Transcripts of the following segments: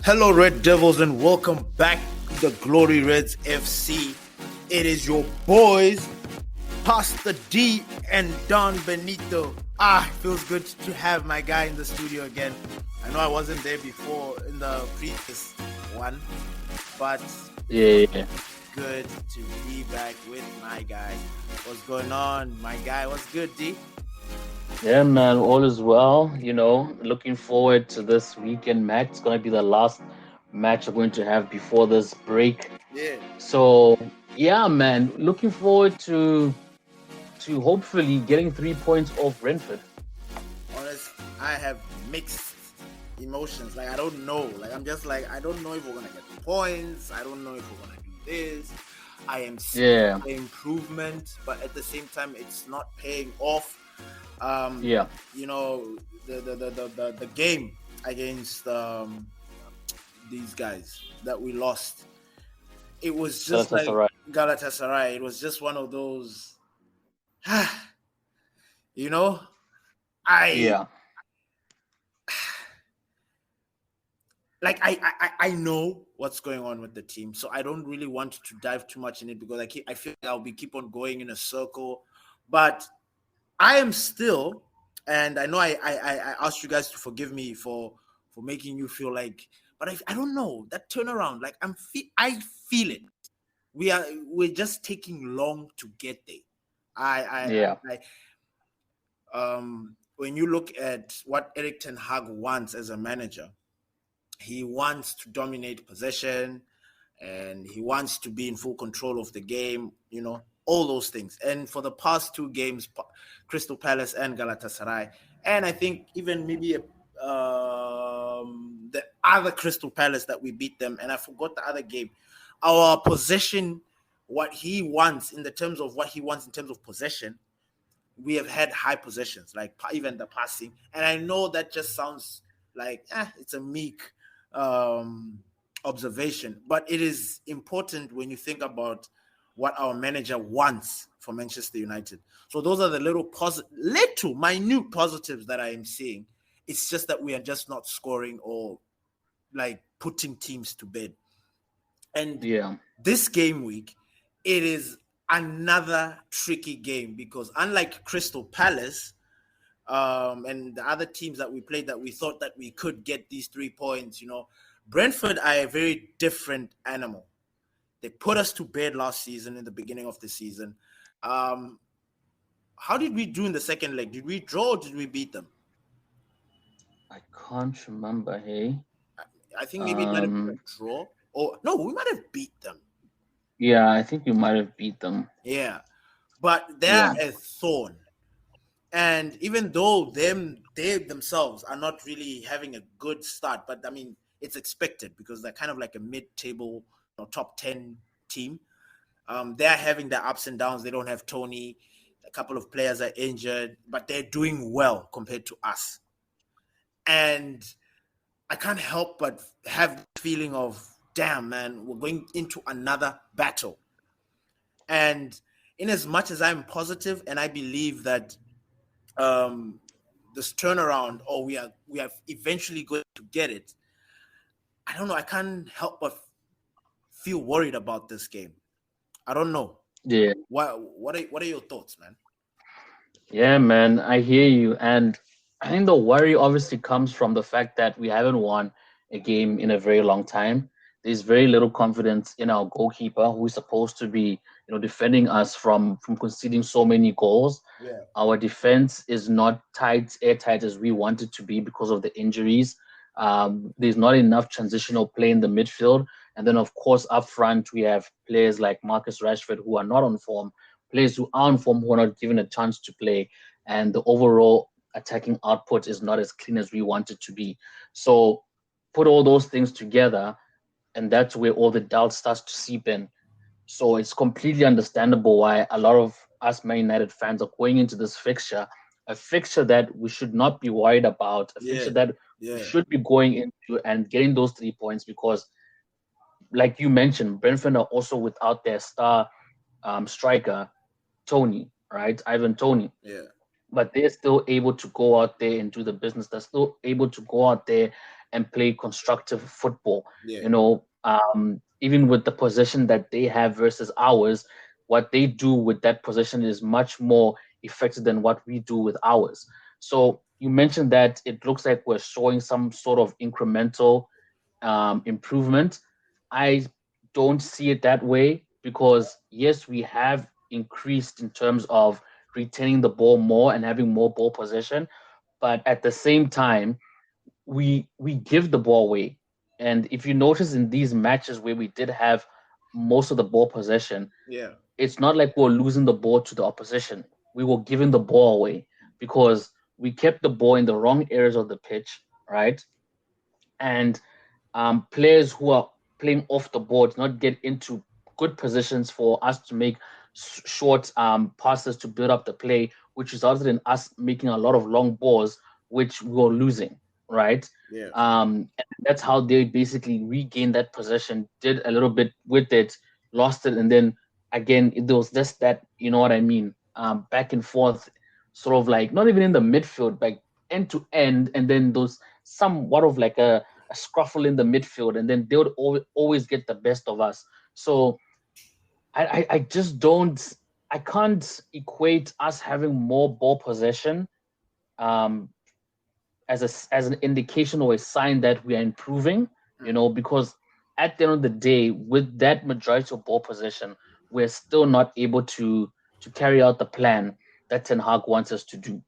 Hello, Red Devils, and welcome back to the Glory Reds FC. It is your boys, Pastor D and Don Benito. It feels good to have my guy in the studio again. I know I wasn't there before in the previous one, but Yeah. good to be back with my guy. What's going on, my guy? What's good, D? Yeah, man, all is well. Looking forward to this weekend match. It's going to be the last match we're going to have before this break. Yeah. So, yeah, man, looking forward to hopefully getting 3 points off Brentford. Honest, I have mixed emotions. Like, I don't know. Like, I'm just like, I don't know if we're gonna get points. I don't know if we're gonna do this. I am seeing the improvement, but at the same time, it's not paying off. Yeah. The game against these guys that we lost, it was just like Galatasaray. It was just one of those, like I know what's going on with the team, so I don't really want to dive too much in it because I feel like I'll keep on going in a circle, but I am still, and I know I asked you guys to forgive me for making you feel like, but I don't know that turnaround. Like I feel it. We're just taking long to get there. When you look at what Erik ten Hag wants as a manager, he wants to dominate possession, and he wants to be in full control of the game. All those things. And for the past two games, Crystal Palace and Galatasaray, and I think even maybe the other Crystal Palace that we beat them, and I forgot the other game, our possession, what he wants in terms of possession, we have had high possessions, like even the passing. And I know that just sounds like it's a meek observation, but it is important when you think about what our manager wants for Manchester United. So those are the little minute positives that I am seeing. It's just that we are just not scoring or like putting teams to bed. And this game week, it is another tricky game because unlike Crystal Palace and the other teams that we played that we thought that we could get these 3 points, Brentford are a very different animal. They put us to bed last season in the beginning of the season. How did we do in the second leg? Did we draw or did we beat them? I can't remember, hey? I think maybe it might have been a draw. Or no, we might have beat them. Yeah, I think we might have beat them. Yeah. But they're a thorn. And even though they themselves are not really having a good start, but I mean, it's expected because they're kind of like a mid-table top 10 team. They're having their ups and downs. They don't have Tony. A couple of players are injured, but they're doing well compared to us. And I can't help but have the feeling of, damn, man, we're going into another battle. And in as much as I'm positive and I believe that this turnaround, or we are eventually going to get it, I don't know. I can't help but feel worried about this game. I don't know. Yeah. What are your thoughts, man? Yeah, man, I hear you. And I think the worry obviously comes from the fact that we haven't won a game in a very long time. There's very little confidence in our goalkeeper, who is supposed to be, defending us from conceding so many goals. Yeah. Our defense is not airtight as we want it to be because of the injuries. There's not enough transitional play in the midfield. And then, of course, up front, we have players like Marcus Rashford who are not on form, players who are on form who are not given a chance to play. And the overall attacking output is not as clean as we want it to be. So put all those things together, and that's where all the doubt starts to seep in. So it's completely understandable why a lot of us Man United fans are going into this fixture, a fixture that we should not be worried about, a fixture that we should be going into and getting those 3 points because, like you mentioned, Brentford are also without their star striker, Tony, right? Ivan Tony. Yeah. But they're still able to go out there and do the business. They're still able to go out there and play constructive football. Yeah. Even with the position that they have versus ours, what they do with that position is much more effective than what we do with ours. So you mentioned that it looks like we're showing some sort of incremental improvement. I don't see it that way because, yes, we have increased in terms of retaining the ball more and having more ball possession, but at the same time, we give the ball away. And if you notice in these matches where we did have most of the ball possession, Yeah. it's not like we're losing the ball to the opposition. We were giving the ball away because we kept the ball in the wrong areas of the pitch, right? And players who are playing off the ball do not get into good positions for us to make short passes to build up the play, which resulted in us making a lot of long balls, which we were losing, right? Yeah. And that's how they basically regained that possession, did a little bit with it, lost it, and then again, it was just that, you know what I mean, back and forth, sort of like not even in the midfield, like end to end, and then those somewhat of like a scruffle in the midfield, and then they would always get the best of us. So I just don't, I can't equate us having more ball possession um, as an indication or a sign that we are improving, because at the end of the day, with that majority of ball possession, we're still not able to carry out the plan that Ten Hag wants us to do.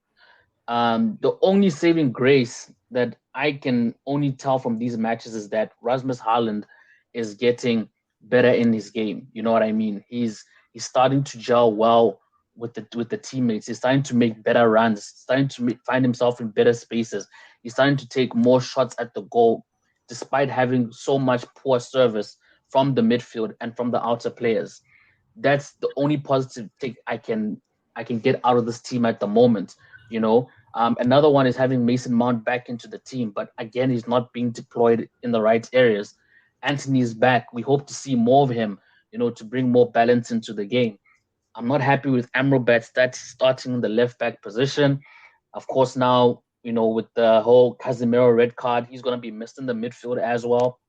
The only saving grace that I can only tell from these matches is that Rasmus Haaland is getting better in his game. You know what I mean? He's starting to gel well with the teammates. He's starting to make better runs. Starting to find himself in better spaces. He's starting to take more shots at the goal, despite having so much poor service from the midfield and from the outer players. That's the only positive take I can get out of this team at the moment. You know, another one is having Mason Mount back into the team, but again, he's not being deployed in the right areas. Anthony's back. We hope to see more of him, to bring more balance into the game. I'm not happy with Amrabat that's starting in the left back position. Of course, now, with the whole Casemiro red card, he's going to be missed in the midfield as well.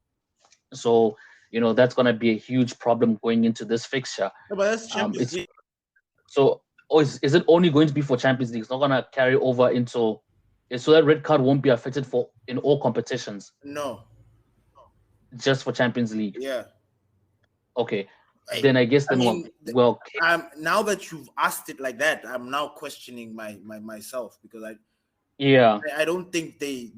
So, that's going to be a huge problem going into this fixture. No, but that's Champions It's League. so. Oh, is it only going to be for Champions League? It's not going to carry over into, so that red card won't be affected for in all competitions, No. just for Champions League. Yeah. Okay, then I guess now that you've asked it like that, I'm now questioning myself because I don't think they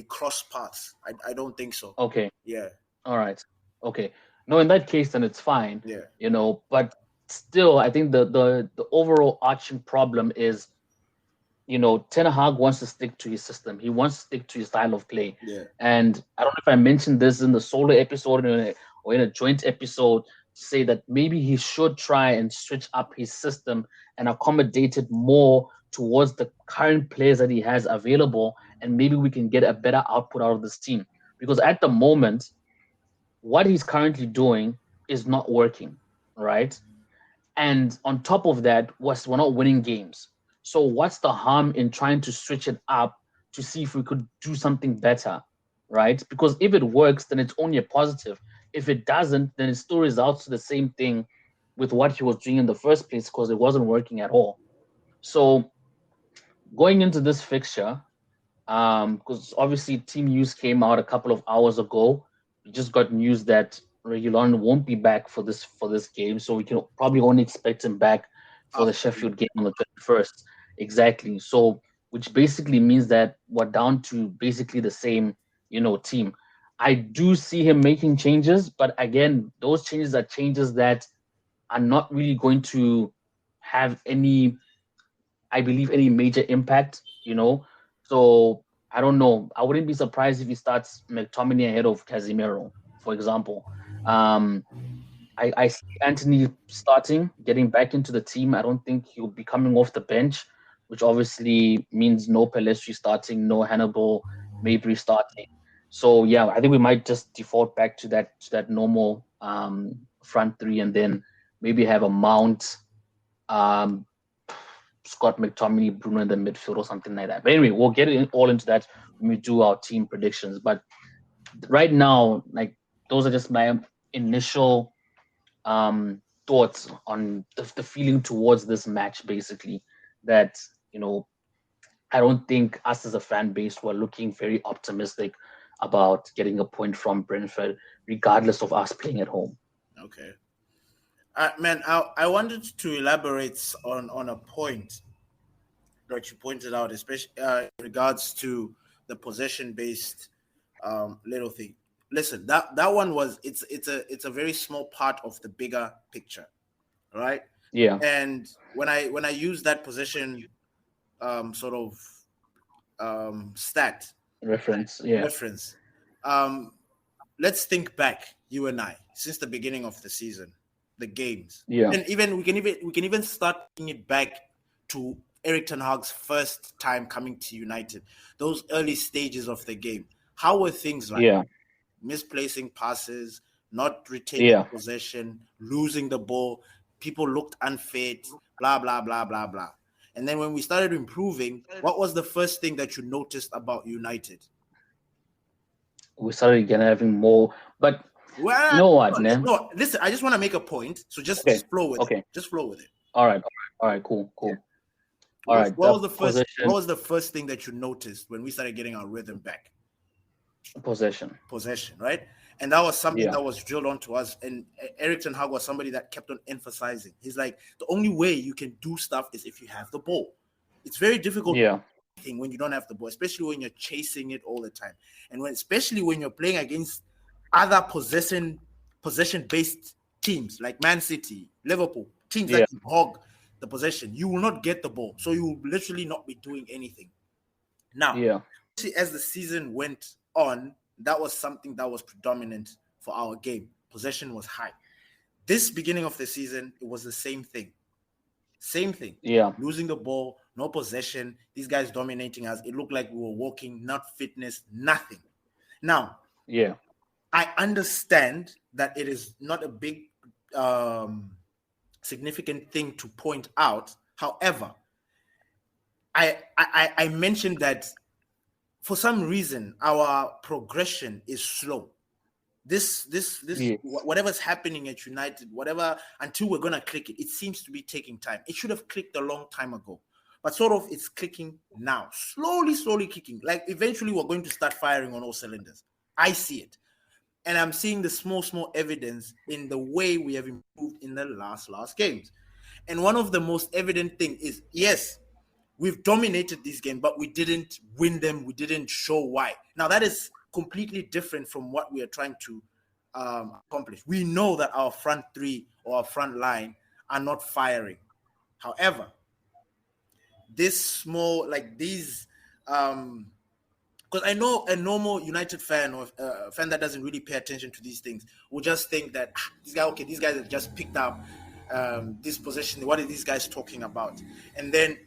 cross paths. I don't think so. Okay. Yeah. All right. Okay. No, in that case, then it's fine. Yeah. But still, I think the overall arching problem is, Ten Hag wants to stick to his system. He wants to stick to his style of play. Yeah. And I don't know if I mentioned this in the solo episode or in a joint episode, to say that maybe he should try and switch up his system and accommodate it more towards the current players that he has available, and maybe we can get a better output out of this team. Because at the moment, what he's currently doing is not working, right? And on top of that, we're not winning games. So what's the harm in trying to switch it up to see if we could do something better, right? Because if it works, then it's only a positive. If it doesn't, then it still results to the same thing with what he was doing in the first place, because it wasn't working at all. So going into this fixture, because obviously team news came out a couple of hours ago. We just got news that Reguilon won't be back for this game, so we can probably only expect him back for the Sheffield game on the 21st. Exactly. So, which basically means that we're down to basically the same, team. I do see him making changes, but again, those changes are changes that are not really going to have any, I believe, any major impact, So I don't know. I wouldn't be surprised if he starts McTominay ahead of Casemiro, for example. I see Anthony starting, getting back into the team. I don't think he'll be coming off the bench, which obviously means no Pelestri starting, no Hannibal Mabry starting. So yeah, I think we might just default back to that normal front three, and then maybe have a Mount, Scott McTominay, Bruno in the midfield or something like that. But anyway, we'll get all into that we do our team predictions. But right now, like those are just my initial thoughts on the feeling towards this match. Basically, that I don't think us as a fan base were looking very optimistic about getting a point from Brentford, regardless of us playing at home. Okay. Man, I wanted to elaborate on a point that you pointed out, especially in regards to the possession based little thing. Listen, that one was it's a very small part of the bigger picture, right? Yeah, And when I use that possession sort of stat reference. Yeah, reference, um, let's think back, you and I, since the beginning of the season, the games, yeah, and even we can even start taking it back to Eric Ten Hag's first time coming to United, those early stages of the game. How were things like? yeah, Misplacing passes, not retaining yeah. possession, losing the ball. People looked unfit, blah, blah, blah, blah, blah. And then when we started improving, what was the first thing that you noticed about United? We started again having more, but you Well, know what, man? no, listen, I just want to make a point. So just, Okay, just flow with it. okay, Just flow with it. all right, cool, Yeah. cool. All right, What the was the first possession, what was the first thing that you noticed when we started getting our rhythm back? possession. Possession, right? And that was something Yeah, that was drilled onto us. And Eric Ten Hag was somebody that kept on emphasizing. He's like, the only way you can do stuff is if you have the ball. It's very difficult yeah, when you don't have the ball, especially when you're chasing it all the time, and especially when you're playing against other possession based teams like Man City, Liverpool, teams yeah, that can hog the possession. You will not get the ball, so you will literally not be doing anything. Now, yeah, as the season went on, that was something that was predominant for our game. Possession was high. This beginning of the season, it was the same thing. Same thing. yeah, Losing the ball, no possession, these guys dominating us. It looked like we were walking, not fitness, nothing. Now, yeah, I understand that it is not a big significant thing to point out. However, I mentioned that for some reason our progression is slow. This yes, whatever's happening at United, whatever, until we're gonna click it, it seems to be taking time. It should have clicked a long time ago, but sort of it's clicking now, slowly clicking. Like eventually we're going to start firing on all cylinders. I see it, and I'm seeing the small evidence in the way we have improved in the last games. And one of the most evident thing is, yes, we've dominated this game, but we didn't win them. We didn't show why. Now that is completely different from what we are trying to accomplish. We know that our front three or our front line are not firing. However, this small, like these, because I know a normal United fan or a fan that doesn't really pay attention to these things will just think that these guys have just picked up this possession. What are these guys talking about? And then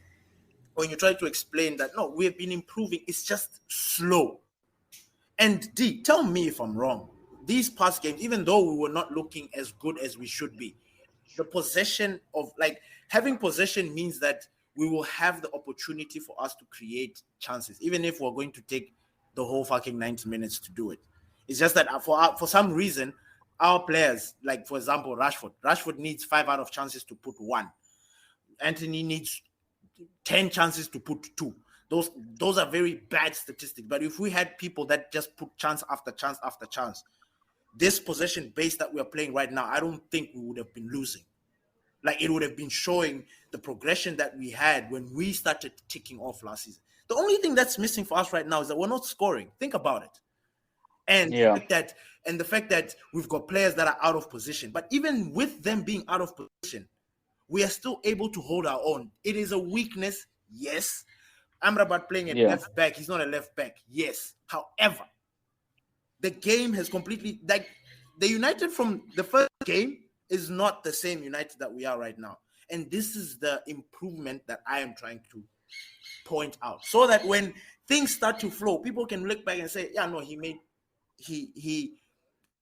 when you try to explain that, no, we have been improving, it's just slow. And D, tell me if I'm wrong. These past games, even though we were not looking as good as we should be, the possession of like having possession means that we will have the opportunity for us to create chances, even if we're going to take the whole fucking 90 minutes to do it. It's just that for some reason, our players, like for example, Rashford needs 5 out of chances to put one. Anthony needs 10 chances to put two. Those are very bad statistics. But if we had people that just put chance after chance after chance, this possession base that we are playing right now, I don't think we would have been losing. Like it would have been showing the progression that we had when we started ticking off last season. The only thing that's missing for us right now is that we're not scoring. Think about it. And yeah, the fact that we've got players that are out of position. But even with them being out of position, we are still able to hold our own. It is a weakness, yes. Amrabat playing at yeah, left back. He's not a left back, yes. However, the game has completely, like, the United from the first game is not the same United that we are right now. And this is the improvement that I am trying to point out, so that when things start to flow, people can look back and say, yeah, no, he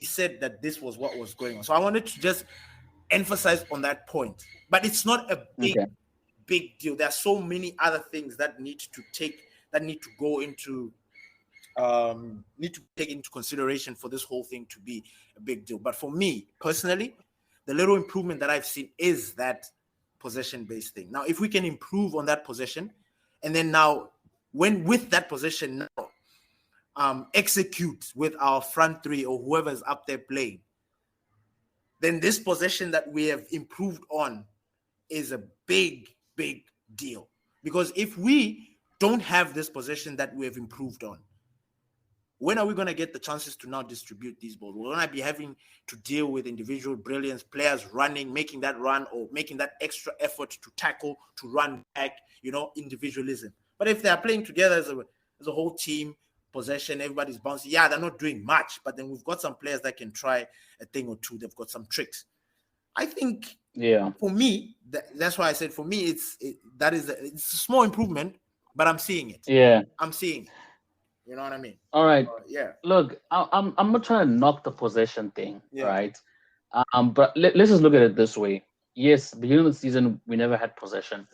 said that this was what was going on. So I wanted to just emphasize on that point. But it's not a okay, big deal. There are so many other things that need to go into need to take into consideration for this whole thing to be a big deal. But for me personally, the little improvement that I've seen is that possession-based thing. Now, if we can improve on that possession, and then now, when with that possession now, execute with our front three or whoever's up there playing, then this possession that we have improved on is a big, big deal. Because if we don't have this possession that we have improved on, when are we going to get the chances to now distribute these balls? We're going to be having to deal with individual brilliance, players running, making that run or making that extra effort to tackle, to run back, individualism. But if they are playing together as a whole team, possession, everybody's bouncing, yeah, they're not doing much, but then we've got some players that can try a thing or two. They've got some tricks. I think, for me, that's why I said for me, it's a small improvement, but I'm seeing it. Yeah. I'm seeing it. You know what I mean? All right. Yeah. Look, I'm not trying to knock the possession thing, Yeah. right? But let's just look at it this way. Yes, beginning of the season, we never had possession.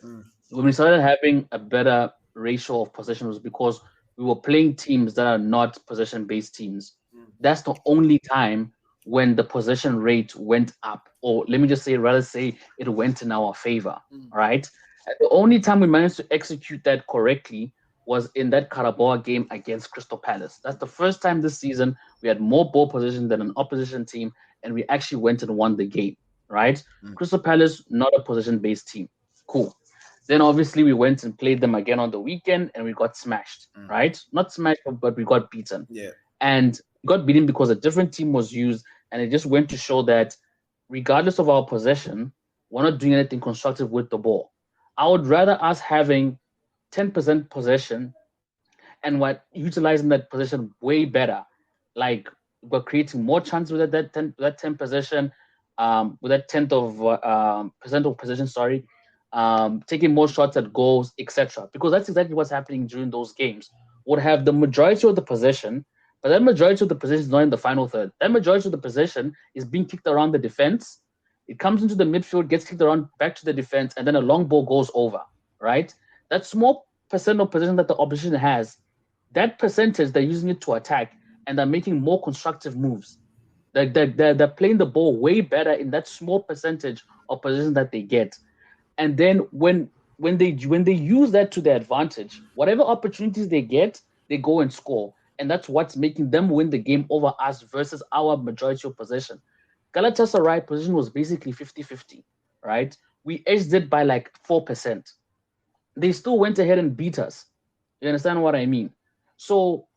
When we started having a better ratio of possession was because we were playing teams that are not possession-based teams. That's the only time when the possession rate went up, or let me just say, rather say it went in our favor, right? And the only time we managed to execute that correctly was in that Carabao game against Crystal Palace. That's the first time this season we had more ball possession than an opposition team, and we actually went and won the game, right? Crystal Palace, not a possession-based team. Cool. Then obviously we went and played them again on the weekend, and we got smashed, right? Not smashed, but we got beaten. Yeah. And got beaten because a different team was used, and it just went to show that regardless of our possession, we're not doing anything constructive with the ball. I would rather us having 10% possession and what utilizing that possession way better. Like we're creating more chances with that 10 possession, with that 10th of percent of possession, taking more shots at goals, etc. Because that's exactly what's happening during those games. Would have the majority of the possession, but that majority of the possession is not in the final third. That majority of the possession is being kicked around the defense. It comes into the midfield, gets kicked around back to the defense, and then a long ball goes over, right? That small percent of possession that the opposition has, that percentage, they're using it to attack, and they're making more constructive moves. They're playing the ball way better in that small percentage of possession that they get. And then when they use that to their advantage, whatever opportunities they get, they go and score. And that's what's making them win the game over us versus our majority of possession. Galatasaray position was basically 50-50, right? We edged it by like 4%. They still went ahead and beat us. You understand what I mean? So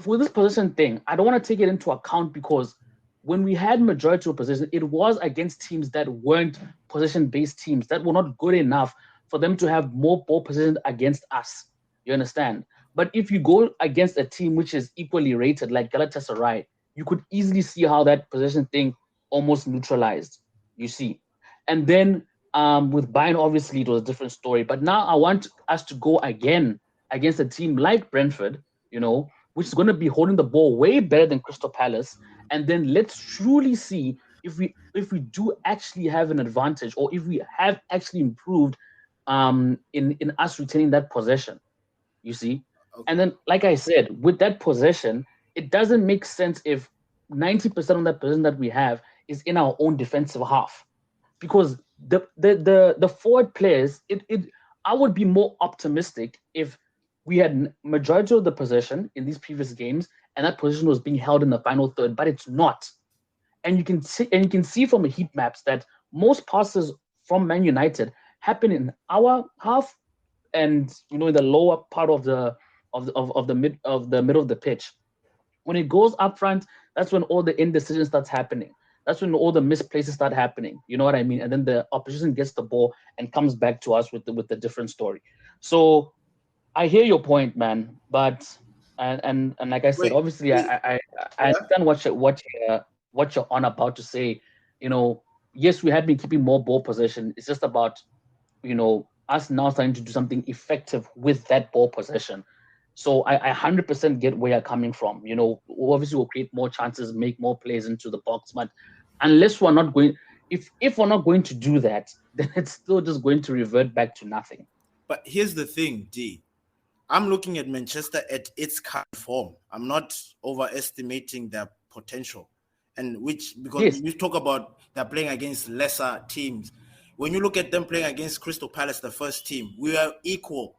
for this possession thing, I don't want to take it into account because when we had majority of possession, it was against teams that weren't possession-based teams, that were not good enough for them to have more ball possession against us. You understand? But if you go against a team which is equally rated, like Galatasaray, you could easily see how that possession thing almost neutralized, you see. And then with Bayern, obviously, it was a different story. But now I want us to go again against a team like Brentford, which is going to be holding the ball way better than Crystal Palace. And then let's truly see if we do actually have an advantage, or if we have actually improved in us retaining that possession, you see. Okay. And then, like I said, with that possession, it doesn't make sense if 90% of that possession that we have is in our own defensive half, because the forward players, I would be more optimistic if we had majority of the possession in these previous games, and that position was being held in the final third, but it's not. And you can see from the heat maps that most passes from Man United happen in our half, and in the lower part of the middle of the pitch. When it goes up front, that's when all the indecision starts happening. That's when all the misplaces start happening. You know what I mean? And then the opposition gets the ball and comes back to us with the different story. So I hear your point, man. But and like I said, obviously I understand what you're on about to say. Yes, we have been keeping more ball possession. It's just about us now starting to do something effective with that ball possession. So I 100% get where you're coming from. Obviously we'll create more chances, make more plays into the box, but unless we're not going, if we're not going to do that, then it's still just going to revert back to nothing. But here's the thing, D. I'm looking at Manchester at its current form. I'm not overestimating their potential, and because Yes. you talk about they're playing against lesser teams. When you look at them playing against Crystal Palace, the first team, we were equal.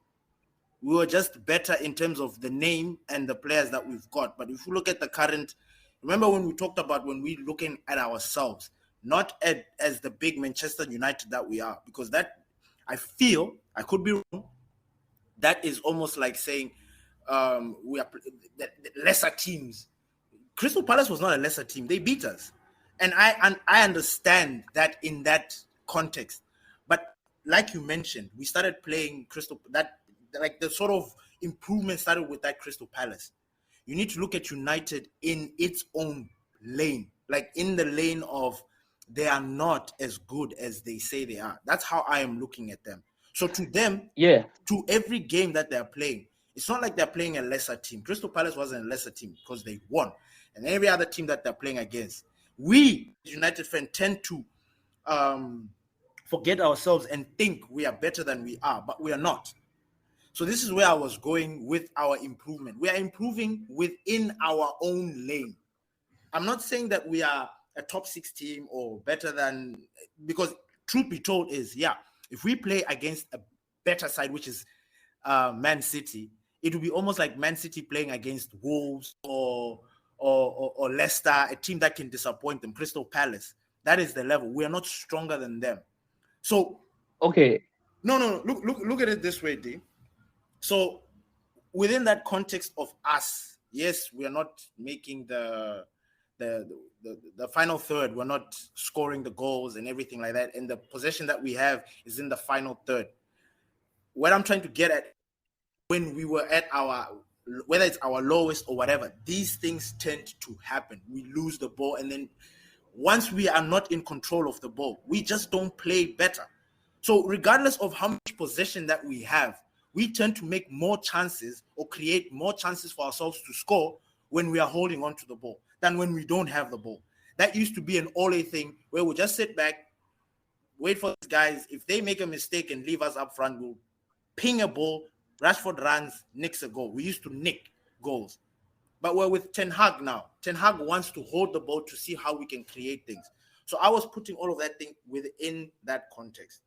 We were just better in terms of the name and the players that we've got. But if you look at the current, remember when we talked about when we're looking at ourselves, not as the big Manchester United that we are, because that, I feel, I could be wrong, that is almost like saying we are lesser teams. Crystal Palace was not a lesser team. They beat us. And I understand that in that context. But like you mentioned, we started playing like the sort of improvement started with that Crystal Palace. You need to look at United in its own lane, like in the lane of they are not as good as they say they are. That's how I am looking at them. So to them, Yeah. to every game that they're playing, it's not like they're playing a lesser team. Crystal Palace wasn't a lesser team because they won. And every other team that they're playing against, we, United fans, tend to forget ourselves and think we are better than we are, but we are not. So this is where I was going with our improvement. We are improving within our own lane. I'm not saying that we are a top 6 team or better than, because truth be told is, yeah, if we play against a better side, which is Man City, it will be almost like Man City playing against Wolves or Leicester, a team that can disappoint them, Crystal Palace. That is the level. We are not stronger than them. So, okay. No. Look at it this way, D. So, within that context of us, yes, we are not making the final third. We're not scoring the goals and everything like that. And the possession that we have is in the final third. What I'm trying to get at, when we were at whether it's our lowest or whatever, these things tend to happen. We lose the ball, and then once we are not in control of the ball, we just don't play better. So regardless of how much possession that we have, we tend to make more chances or create more chances for ourselves to score when we are holding on to the ball than when we don't have the ball. That used to be an Ole thing where we just sit back, wait for these guys. If they make a mistake and leave us up front, we'll ping a ball. Rashford runs, nicks a goal. We used to nick goals. But we're with Ten Hag now. Ten Hag wants to hold the ball to see how we can create things. So I was putting all of that thing within that context.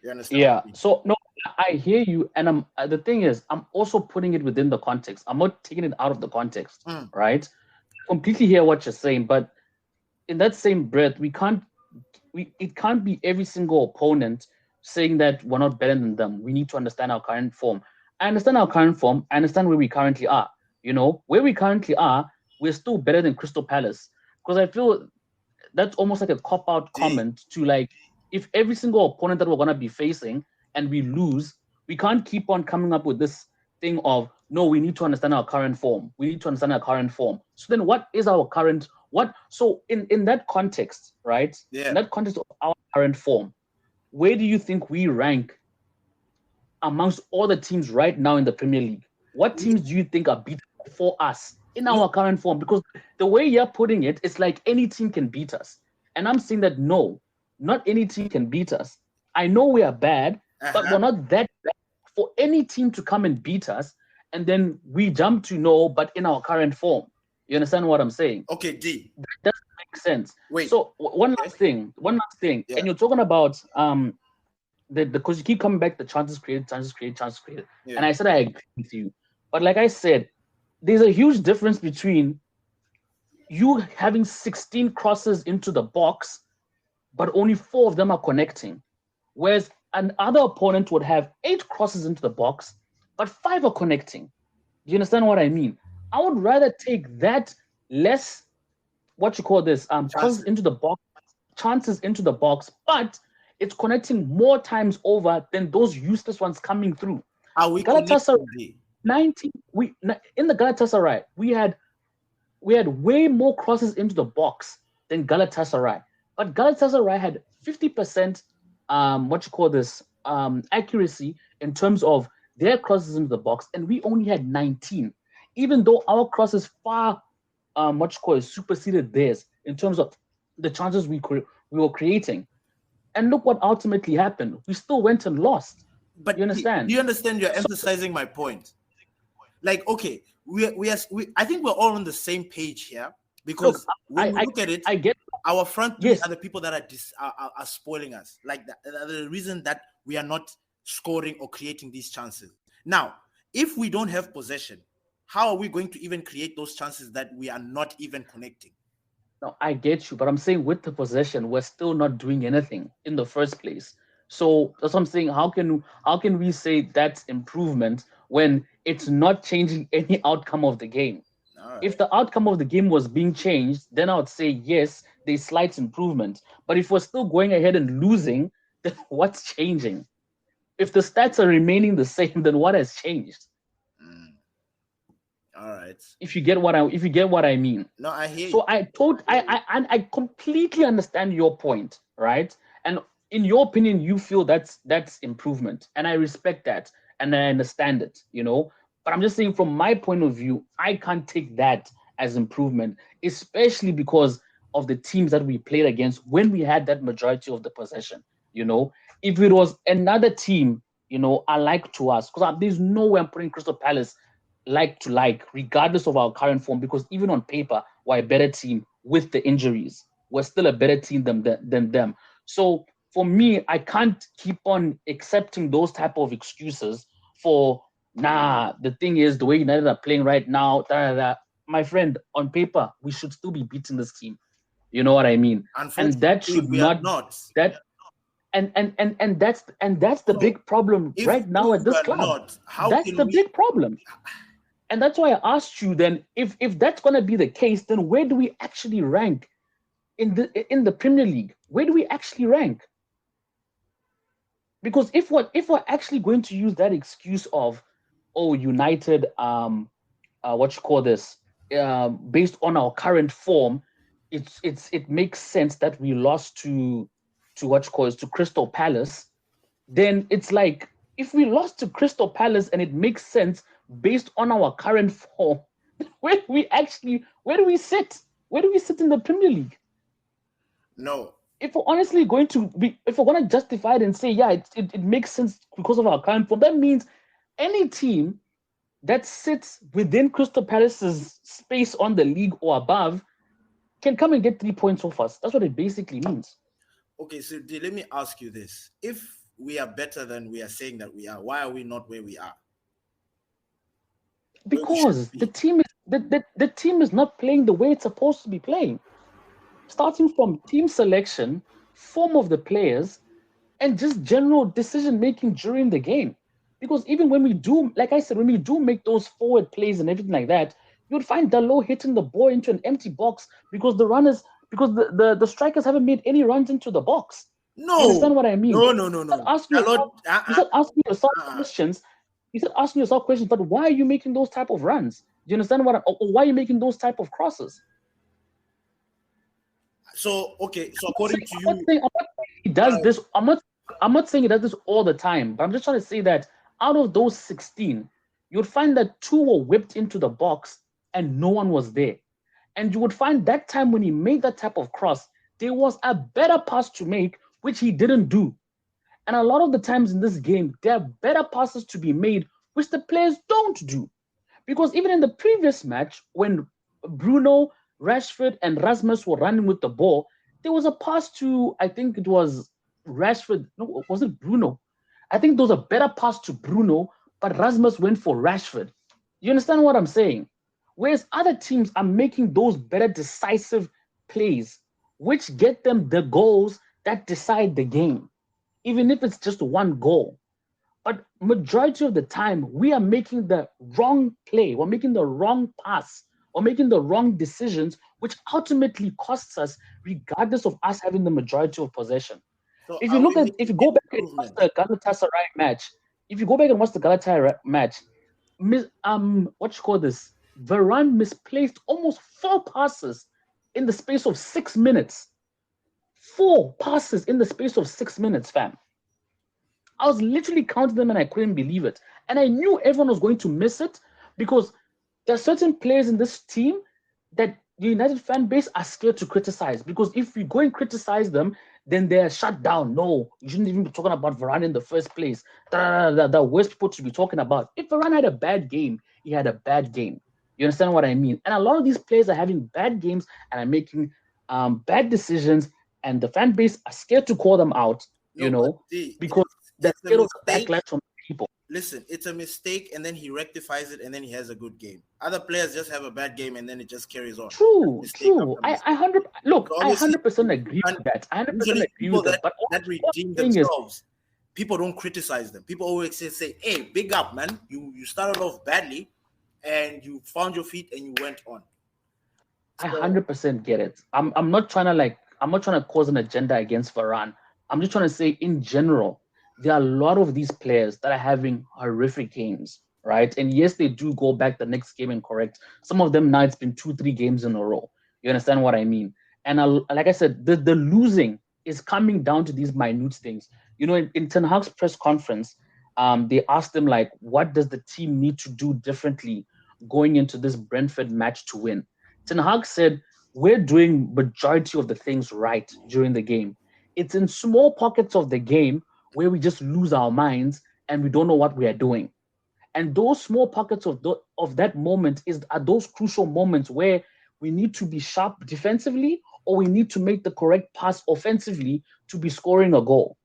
You understand? Yeah. So no, I hear you, and the thing is, I'm also putting it within the context. I'm not taking it out of the context, right? Completely hear what you're saying, but in that same breath, it can't be every single opponent saying that we're not better than them. We need to understand our current form. I understand our current form. I understand where we currently are. You know, where we currently are, we're still better than Crystal Palace, because I feel that's almost like a cop-out comment to, like, if every single opponent that we're going to be facing and we lose, we can't keep on coming up with this thing of, no, we need to understand our current form. We need to understand our current form. So then what is our current, so in that context, right? Yeah. In that context of our current form, where do you think we rank amongst all the teams right now in the Premier League? What teams do you think are beatable for us in our current form? Because the way you're putting it, it's like any team can beat us. And I'm saying that no, not any team can beat us. I know we are bad, but we're not that bad for any team to come and beat us. And then we jump to no, but in our current form. You understand what I'm saying? Okay, D. That doesn't make sense. Wait. So one last thing. Yeah. And you're talking about because you keep coming back, the chances created. Yeah. And I said I agree with you. But like I said, there's a huge difference between you having 16 crosses into the box, but only 4 of them are connecting. Whereas another opponent would have 8 crosses into the box, but 5 are connecting. Do you understand what I mean? I would rather take that less, crosses into the box, chances into the box, but it's connecting more times over than those useless ones coming through. Are we Galatasaray 19? In the Galatasaray, we had way more crosses into the box than Galatasaray, but Galatasaray had 50% accuracy in terms of their crosses into the box, and we only had 19, even though our crosses far superseded theirs in terms of the chances we were creating. And look what ultimately happened. We still went and lost. But you understand? Do you understand? You're emphasizing my point. like, okay, I think we're all on the same page here, because when we look at it, I get our front three yes. are the people that are spoiling us. Like the reason that we are not scoring or creating these chances. Now, if we don't have possession, how are we going to even create those chances that we are not even connecting? No, I get you, but I'm saying with the possession, we're still not doing anything in the first place. So that's what I'm saying. How can we say that's improvement when it's not changing any outcome of the game? All If right. the outcome of the game was being changed, then I would say yes, there's slight improvement. But if we're still going ahead and losing, then what's changing? If the stats are remaining the same, then what has changed? All right. If you get what I mean. No, I hear So you. I completely understand your point, right? And in your opinion, you feel that's improvement, and I respect that, and I understand it, But I'm just saying, from my point of view, I can't take that as improvement, especially because of the teams that we played against when we had that majority of the possession. If it was another team, alike to us, because there's no way I'm putting Crystal Palace like to like, regardless of our current form, because even on paper, we're a better team with the injuries. We're still a better team than them. So for me, I can't keep on accepting those type of excuses for, the thing is, the way United are playing right now, my friend, on paper, we should still be beating this team. You know what I mean? And that should we are not that and that's the big problem right now at this club. That's the big problem. And that's why I asked you then, if that's going to be the case, then where do we actually rank in the Premier League? Where do we actually rank? Because if we're actually going to use that excuse of, United, based on our current form, it makes sense that we lost to Crystal Palace. Then it's like, if we lost to Crystal Palace and it makes sense based on our current form, where do we sit? Where do we sit in the Premier League? No. If we're honestly going to justify it and say, yeah, it makes sense because of our current form, that means any team that sits within Crystal Palace's space on the league or above can come and get 3 points off us. That's what it basically means. Okay, so let me ask you this. If we are better than we are saying that we are, why are we not where we are? Because the team is not playing the way it's supposed to be playing. Starting from team selection, form of the players, and just general decision making during the game. Because even when we do, like I said, when we do make those forward plays and everything like that, you'd find Dalot hitting the ball into an empty box because the strikers haven't made any runs into the box. No. You understand what I mean? No. You start asking yourself questions. You start asking yourself questions, but why are you making those type of runs? Do you understand or why are you making those type of crosses? So according to you, I'm not saying he does this. I'm not saying he does this all the time, but I'm just trying to say that out of those 16, you'd find that 2 were whipped into the box and no one was there. And you would find that time when he made that type of cross, there was a better pass to make, which he didn't do. And a lot of the times in this game, there are better passes to be made, which the players don't do. Because even in the previous match, when Bruno, Rashford, and Rasmus were running with the ball, there was a pass to, I think it was Rashford. No, was it Bruno? I think there was a better pass to Bruno, but Rasmus went for Rashford. You understand what I'm saying? Whereas other teams are making those better decisive plays, which get them the goals that decide the game, even if it's just one goal. But majority of the time, we are making the wrong play. We're making the wrong pass. We're making the wrong decisions, which ultimately costs us, regardless of us having the majority of possession. So if you go back and watch the Galatasaray match, Varane misplaced almost 4 passes in the space of 6 minutes. 4 passes in the space of 6 minutes, fam. I was literally counting them and I couldn't believe it. And I knew everyone was going to miss it because there are certain players in this team that the United fan base are scared to criticize. Because if we go and criticize them, then they're shut down. No, you shouldn't even be talking about Varane in the first place. The worst people to be talking about. If Varane had a bad game, he had a bad game. You understand what I mean? And a lot of these players are having bad games and are making bad decisions, and the fan base are scared to call them out, because they're scared of the backlash from people. Listen, it's a mistake, and then he rectifies it, and then he has a good game. Other players just have a bad game, and then it just carries on. True. I 100% agree with that. I 100% agree with that. But that redeem themselves, people don't criticize them. People always say, "Hey, big up, man! You started off badly, and you found your feet, and you went on." So, I 100% get it. I'm not trying to cause an agenda against Varane. I'm just trying to say, in general, there are a lot of these players that are having horrific games, right? And yes, they do go back the next game and correct. Some of them now, it's been 2-3 games in a row. You understand what I mean? And like I said, the losing is coming down to these minute things. In Ten Hag's press conference, they asked him, like, what does the team need to do differently going into this Brentford match to win? Ten Hag said, we're doing majority of the things right during the game. It's in small pockets of the game where we just lose our minds and we don't know what we are doing. And those small pockets of that moment are those crucial moments where we need to be sharp defensively, or we need to make the correct pass offensively to be scoring a goal.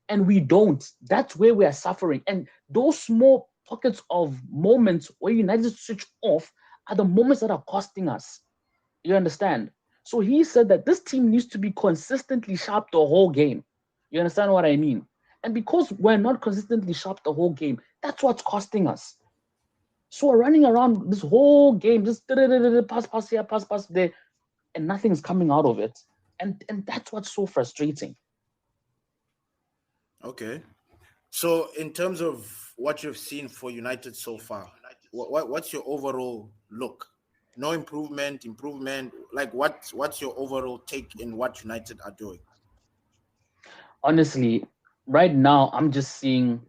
And we don't. That's where we are suffering. And those small pockets of moments where United switch off are the moments that are costing us. You understand? So he said that this team needs to be consistently sharp the whole game. You understand what I mean? And because we're not consistently sharp the whole game, that's what's costing us. So we're running around this whole game, just pass here, pass there, and nothing's coming out of it. And that's what's so frustrating. Okay. So in terms of what you've seen for United so far, what's your overall look? No improvement. Like what's your overall take in what United are doing? Honestly, right now I'm just seeing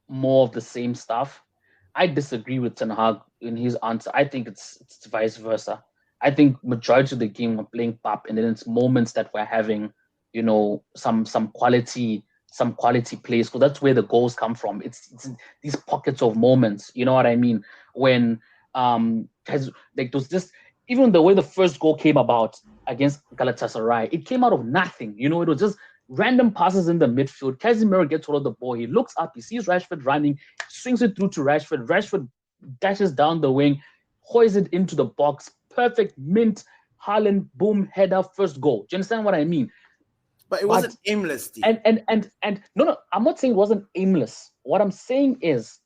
more of the same stuff. I disagree with Ten Hag in his answer. I think it's vice versa. I think majority of the game we're playing pop, and then it's moments that we're having, some quality plays, because that's where the goals come from. It's these pockets of moments. You know what I mean? When like those just even the way the first goal came about against Galatasaray, it came out of nothing. It was just random passes in the midfield. Casemiro gets hold of the ball. He looks up. He sees Rashford running, swings it through to Rashford. Rashford dashes down the wing, hoists it into the box. Perfect mint. Haaland, boom, header, first goal. Do you understand what I mean? But it wasn't aimless, Steve. And no, I'm not saying it wasn't aimless. What I'm saying is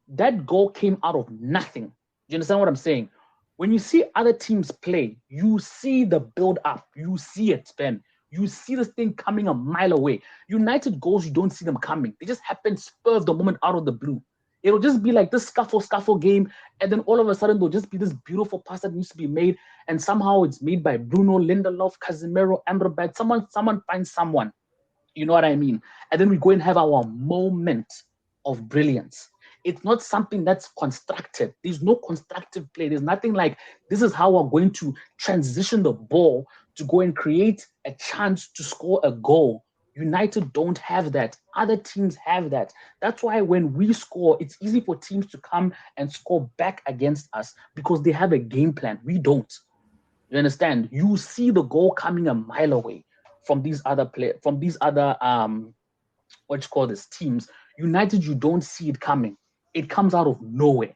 that goal came out of nothing. Do you understand what I'm saying? When you see other teams play, you see the build up. You see it, Ben. You see this thing coming a mile away. United goals, you don't see them coming. They just happen spur of the moment out of the blue. It'll just be like this scuffle game, and then all of a sudden there'll just be this beautiful pass that needs to be made, and somehow it's made by Bruno, Lindelof, Casemiro, Amrabat. Someone finds someone. You know what I mean? And then we go and have our moment of brilliance. It's not something that's constructed. There's no constructive play. There's nothing like, this is how we're going to transition the ball to go and create a chance to score a goal. United don't have that. Other teams have that. That's why when we score, it's easy for teams to come and score back against us because they have a game plan. We don't. You understand? You see the goal coming a mile away from these other teams. United, you don't see it coming. It comes out of nowhere.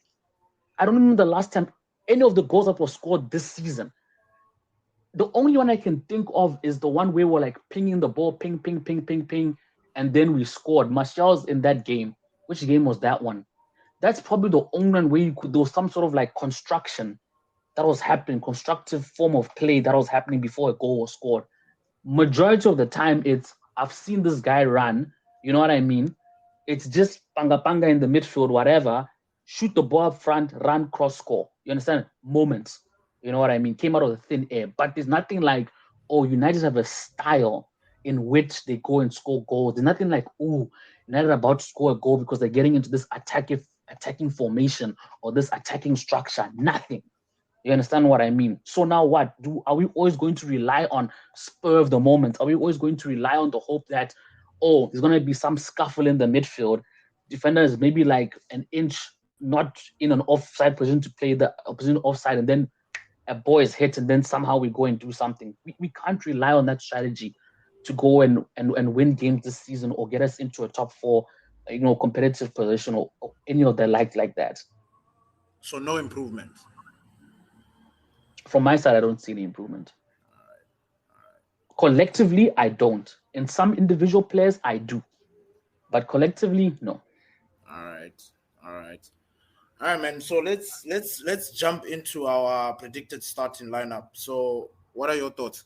I don't remember the last time any of the goals that were scored this season. The only one I can think of is the one where we're like pinging the ball, ping, and then we scored. Martial's in that game. Which game was that one? That's probably the only one where there was some sort of like construction that was happening, constructive form of play that was happening before a goal was scored. Majority of the time, it's I've seen this guy run. You know what I mean? It's just panga in the midfield, whatever. Shoot the ball up front, run, cross, score. You understand? Moments. You know what I mean? Came out of the thin air. But there's nothing like, United have a style in which they go and score goals. There's nothing like, United are about to score a goal because they're getting into this attacking formation or this attacking structure. Nothing. You understand what I mean? So now what? Are we always going to rely on spur of the moment? Are we always going to rely on the hope that, oh, there's going to be some scuffle in the midfield? Defender is maybe like an inch not in an offside position to play the opposition offside, and then a ball is hit, and then somehow we go and do something. We can't rely on that strategy to go and win games this season or get us into a top four, competitive position or any of the like that. So no improvement. From my side, I don't see any improvement. Collectively, I don't. In some individual players, I do, but collectively, no. All right, all right, all right, man. So let's jump into our predicted starting lineup. So, what are your thoughts?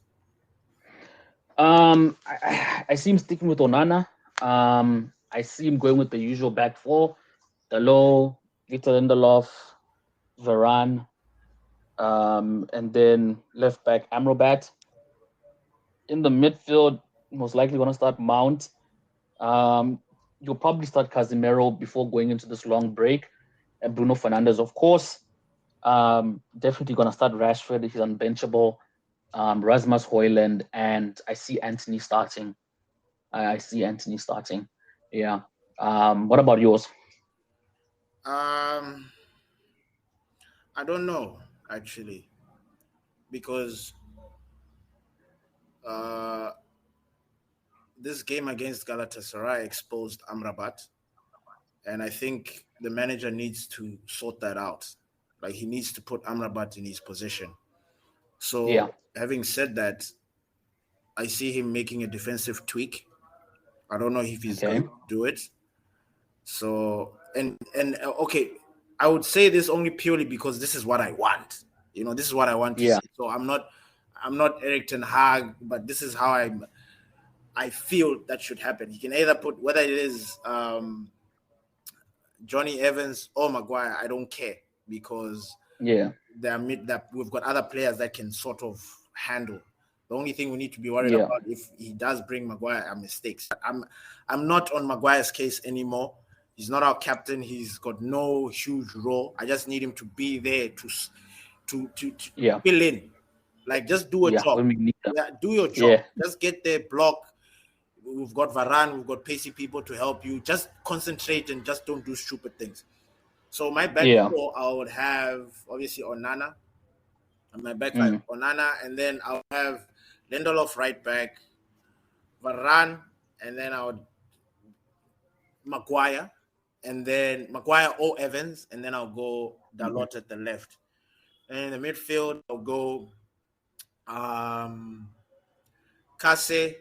I see him sticking with Onana. I see him going with the usual back four: Dalot, Victor Lindelof, Varane, and then left back Amrabat. In the midfield, most likely going to start Mount. You'll probably start Casemiro before going into this long break. And Bruno Fernandes, of course. Definitely going to start Rashford. He's unbenchable. Rasmus Højlund, and I see Anthony starting. Yeah. What about yours? I don't know actually, because this game against Galatasaray exposed Amrabat, and I think the manager needs to sort that out. Like, he needs to put Amrabat in his position. So, Yeah. having said that, I see him making a defensive tweak. I don't know if he's going to do it. So, and okay, I would say this only purely because this is what I want. This is what I want to see. So I'm not Eric Ten Hag, but this is how I feel that should happen. He can either put, whether it is Johnny Evans or Maguire, I don't care, because that we've got other players that can sort of handle. The only thing we need to be worried about, if he does bring Maguire, are mistakes. I'm not on Maguire's case anymore. He's not our captain. He's got no huge role. I just need him to be there to fill in. Like, just do a job. When we need them. Do your job. Just get there, block. We've got Varane. We've got pacey people to help you. Just concentrate and just don't do stupid things. So my back four, I would have obviously Onana. And my back five, Onana, and then I'll have Lindelof right back, Varane, and then I would Maguire, and then Maguire or Evans, and then I'll go Dalot at the left. And in the midfield, I'll go Kase,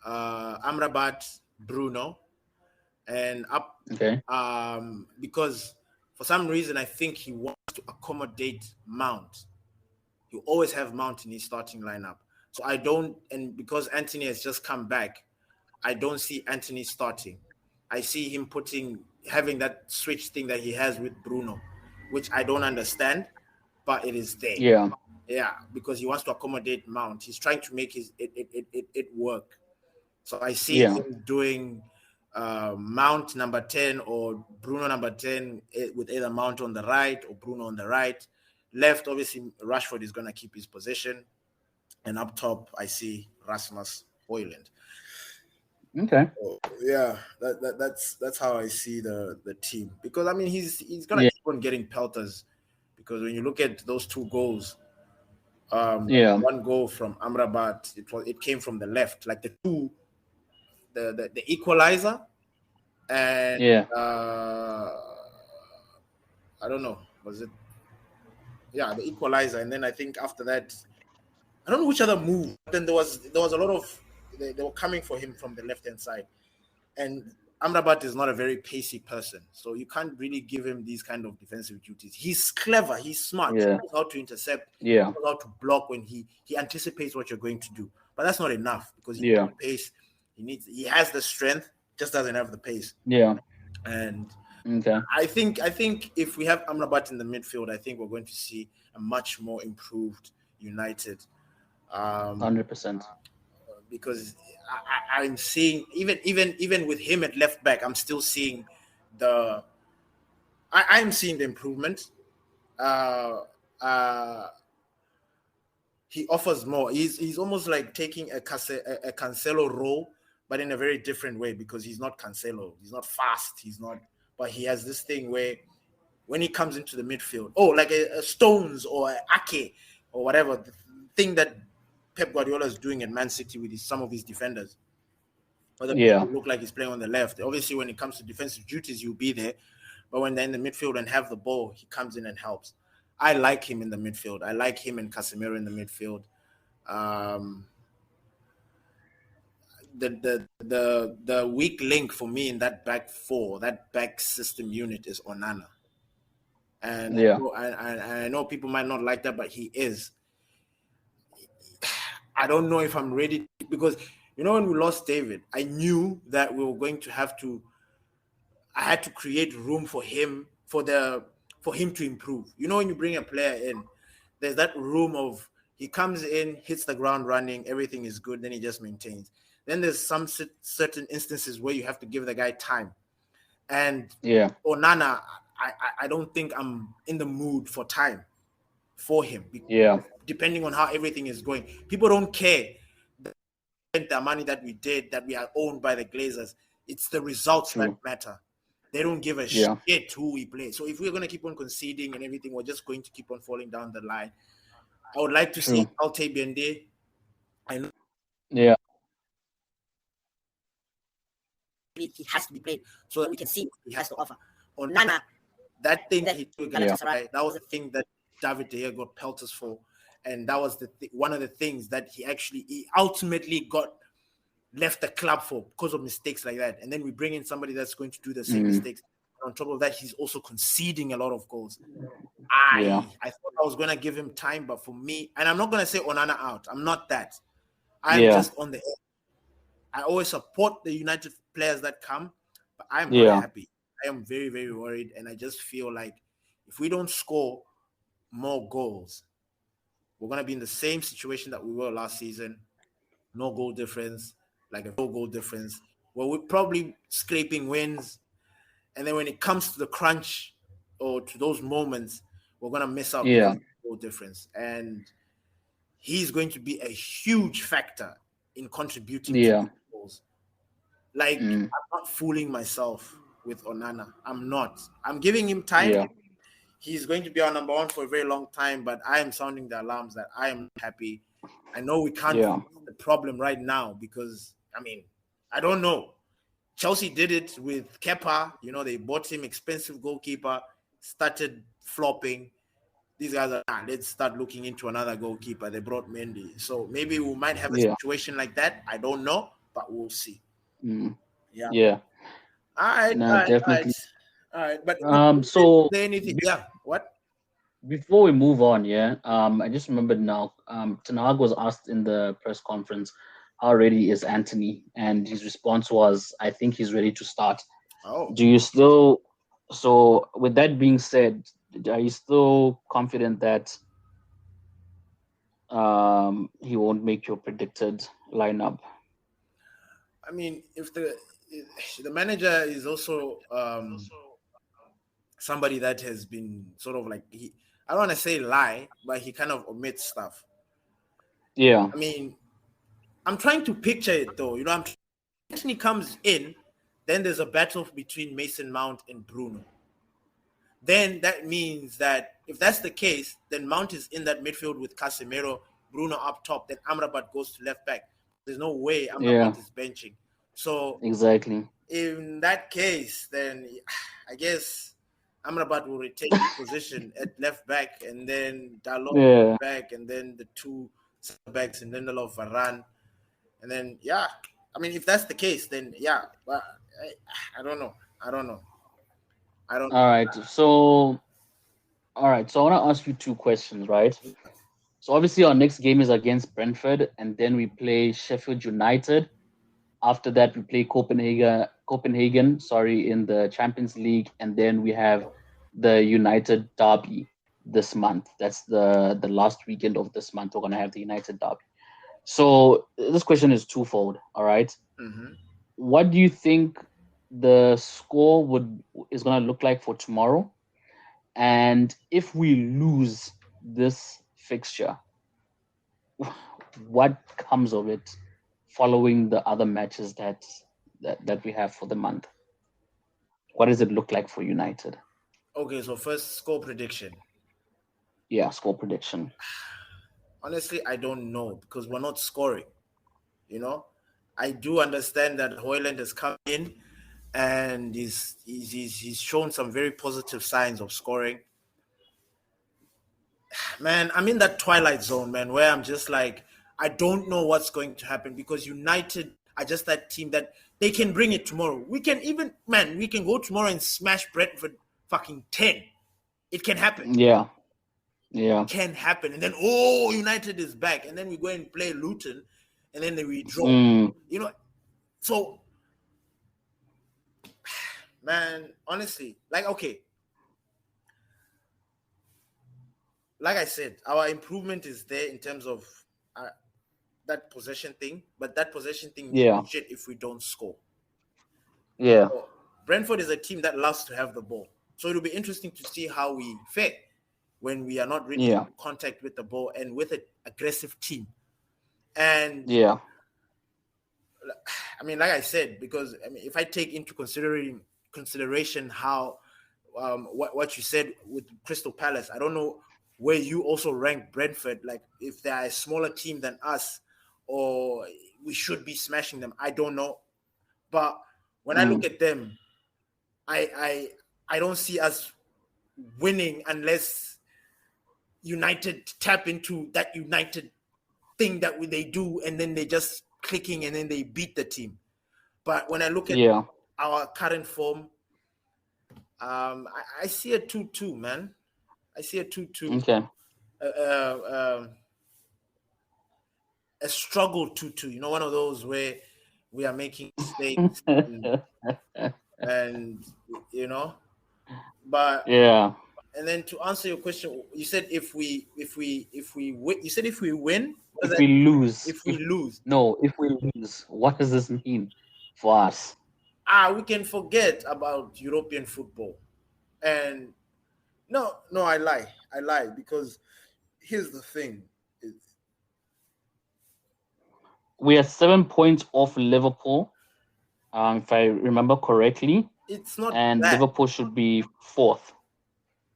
Amrabat, Bruno, and up. Because for some reason I think he wants to accommodate Mount. You always have Mount in his starting lineup. So I don't, and because Anthony has just come back, I don't see Anthony starting. I see him having that switch thing that he has with Bruno, which I don't understand, but it is there. Yeah, because he wants to accommodate Mount. He's trying to make it work. So I see him doing Mount number 10 or Bruno number 10 with either Mount on the right or Bruno on the right. Left, obviously, Rashford is going to keep his position. And up top, I see Rasmus Højlund. Okay. So, yeah, that's how I see the team. Because, I mean, he's going to keep on getting pelters. Because when you look at those two goals, one goal from Amrabat, it came from the left. Like the equalizer and I don't know, was it? Yeah, the equalizer, and then I think after that, I don't know which other move. But then there was a lot of they were coming for him from the left hand side, and Amrabat is not a very pacey person, so you can't really give him these kind of defensive duties. He's clever, he's smart, he knows how to intercept, he knows how to block when he anticipates what you're going to do. But that's not enough, because he needs the pace. He has the strength, just doesn't have the pace. And I think if we have Amrabat in the midfield, I think we're going to see a much more improved United. 100%. Because I'm seeing even with him at left back, I'm still seeing I'm seeing the improvement. he offers more. He's almost like taking a Cancelo role, but in a very different way, because he's not Cancelo. He's not fast. He's not, but he has this thing where when he comes into the midfield, like a Stones or a Ake or whatever, the thing that Pep Guardiola is doing at Man City with some of his defenders. Or the Yeah. look like he's playing on the left. Obviously, when it comes to defensive duties, you'll be there. But when they're in the midfield and have the ball, he comes in and helps. I like him in the midfield. I like him and Casemiro in the midfield. The weak link for me in that back four, that back system unit, is Onana. And Yeah. I know people might not like that, but he is. I don't know if I'm ready, because when we lost David, I knew that we were going to have to. I had to create room for him for him to improve. When you bring a player in, there's that room of he comes in, hits the ground running, everything is good, then he just maintains. Then there's some certain instances where you have to give the guy time. And Onana, I don't think I'm in the mood for time for him. Yeah. Depending on how everything is going, people don't care the money that we did, that we are owned by the Glazers. It's the results that matter. They don't give a shit who we play. So if we're going to keep on conceding and everything, we're just going to keep on falling down the line. I would like to see Alte Biende. I know. Yeah. He has to be played so that we can see what he has to offer. Onana, that thing that he took, that was the thing that David De Gea got pelters for. And that was one of the things that he ultimately got left the club for, because of mistakes like that. And then we bring in somebody that's going to do the same mistakes. And on top of that, he's also conceding a lot of goals. I thought I was going to give him time, but for me, and I'm not going to say Onana out. I'm not that. I'm just on the edge. I always support the United players that come, but I'm not happy. I am very, very worried. And I just feel like if we don't score more goals, we're going to be in the same situation that we were last season. No goal difference. Like a goal difference, where we're probably scraping wins, and then when it comes to the crunch or to those moments, we're gonna miss out because of goal difference. And he's going to be a huge factor in contributing to goals. Like I'm not fooling myself with Onana. I'm not. I'm giving him time. Yeah. He's going to be our number one for a very long time, but I am sounding the alarms that I am happy. I know we can't fix the problem right now because, I don't know. Chelsea did it with Kepa. They bought him expensive goalkeeper, started flopping. These guys are, let's start looking into another goalkeeper. They brought Mendy. So maybe we might have a situation like that. I don't know, but we'll see. Yeah. All right. Definitely. All right. But so anything? What? Before we move on, I just remembered now. Ten Hag was asked in the press conference, "How ready is Anthony?" And his response was, "I think he's ready to start." Oh. Do you still? So, with that being said, are you still confident that he won't make your predicted lineup? If the manager is also somebody that has been sort of like I don't want to say lie, but he kind of omits stuff. Yeah. I'm trying to picture it though. Anthony comes in, then there's a battle between Mason Mount and Bruno. Then that means that if that's the case, then Mount is in that midfield with Casemiro, Bruno up top, then Amrabat goes to left back. There's no way Amrabat is benching. So exactly. In that case, then I guess Amrabat will retain his position at left back, and then Dalot back, and then the two backs, and then Lindelof, Varane, and then if that's the case, then but I don't know. All right. So I want to ask you two questions, right? So obviously our next game is against Brentford, and then we play Sheffield United. After that, we play Copenhagen, in the Champions League, and then we have the United Derby this month. That's the last weekend of this month. We're gonna have the United Derby. So this question is twofold. All right. Mm-hmm. What do you think the score is gonna look like for tomorrow? And if we lose this fixture, what comes of it following the other matches that we have for the month? What does it look like for United? Okay, so first score prediction. Yeah, score prediction. Honestly, I don't know because we're not scoring. You know, I do understand that Hoyland has come in and he's shown some very positive signs of scoring. Man, I'm in that twilight zone, man, where I'm just like, I don't know what's going to happen because United are just that team that they can bring it tomorrow. We can even, man, we can go tomorrow and smash Brentford fucking 10. It can happen. Yeah. Yeah. Can happen. And then, United is back. And then we go and play Luton and then we draw. You know, so, man, honestly, like, okay. Like I said, our improvement is there in terms of that possession thing, but that possession thing is shit if we don't score. Yeah. So Brentford is a team that loves to have the ball. So it'll be interesting to see how we fare when we are not really in contact with the ball and with an aggressive team. And yeah, I mean, like I said, because I mean, if I take into consideration how what you said with Crystal Palace, I don't know where you also rank Brentford, like if they are a smaller team than us, or we should be smashing them. I don't know, but when I look at them, I don't see us winning unless United tap into that United thing that they do, and then they just clicking, and then they beat the team. But when I look at our current form, I see a 2-2, man. I see a 2-2. Okay. A struggle 2-2. You know, one of those where we are making mistakes and you know, but And then to answer your question, you said if we win, you said if we win, if we lose, if we lose. No, if we lose, what does this mean for us? We can forget about European football. And no, I lie because here's the thing: we are 7 points off Liverpool, if I remember correctly. It's not and bad. Liverpool should be 4th.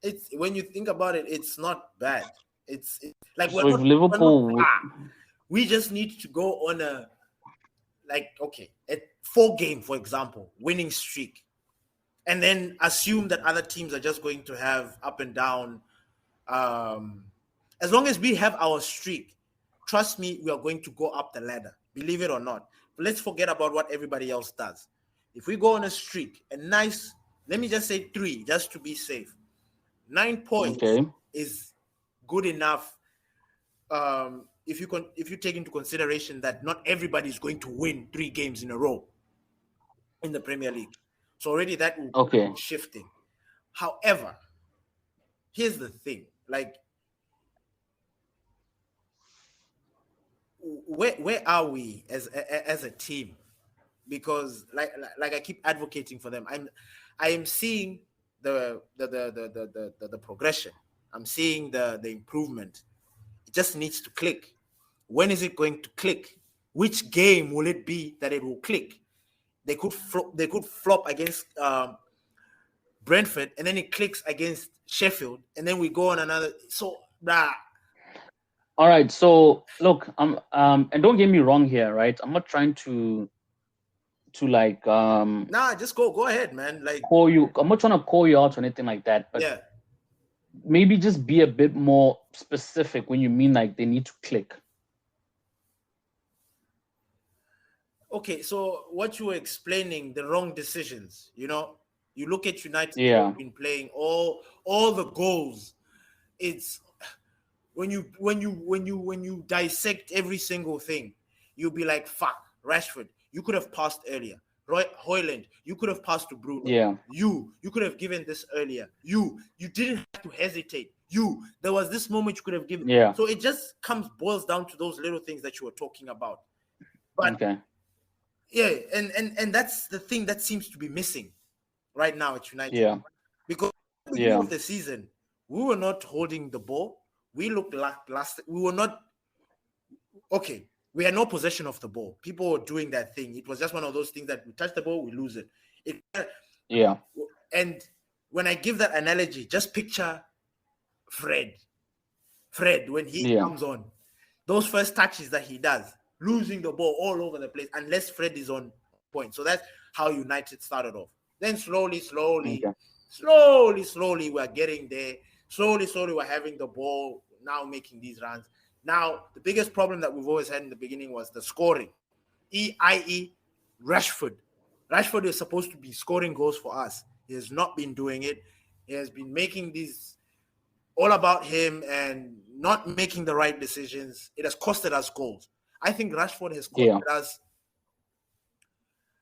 It's when you think about it, it's not bad. It's like so if Liverpool, we just need to go on a a 4-game, for example, winning streak, and then assume that other teams are just going to have up and down. As long as we have our streak, trust me, we are going to go up the ladder, believe it or not. But let's forget about what everybody else does. If we go on a streak, let me just say 3, just to be safe. 9 points is good enough. If you take into consideration that not everybody is going to win 3 games in a row in the Premier League, so already that will be shifting. However, here's the thing: like, where are we as a team? Because like I keep advocating for them. I am seeing the progression. I'm seeing the improvement. It just needs to click. When is it going to click? Which game will it be that it will click? They could flop against Brentford, and then it clicks against Sheffield, and then we go on another. So All right. So look, and don't get me wrong here, right? I'm not trying to like just go ahead, man. Like, call you. I'm not trying to call you out or anything like that, but maybe just be a bit more specific when you mean like they need to click. Okay, so what you were explaining, the wrong decisions, you know, you look at United, been playing all the goals. It's when you dissect every single thing, you'll be like, fuck, Rashford, you could have passed earlier. Hoyland, you could have passed to Bruno. Yeah. You could have given this earlier. You didn't have to hesitate. There was this moment you could have given. Yeah. So it just boils down to those little things that you were talking about. But yeah, and that's the thing that seems to be missing right now at United. Yeah. Because at the beginning of the season, we were not holding the ball. we looked last. We were not okay. We had no possession of the ball. People were doing that thing. It was just one of those things that we touch the ball, we lose it. And when I give that analogy, just picture Fred when he comes on. Those first touches that he does, losing the ball all over the place, unless Fred is on point. So that's how United started off. Then slowly, we're getting there. Slowly, we're having the ball, now making these runs. Now, the biggest problem that we've always had in the beginning was the scoring, i.e. Rashford. Rashford is supposed to be scoring goals for us. He has not been doing it. He has been making these all about him and not making the right decisions. It has costed us goals. I think Rashford has costed us.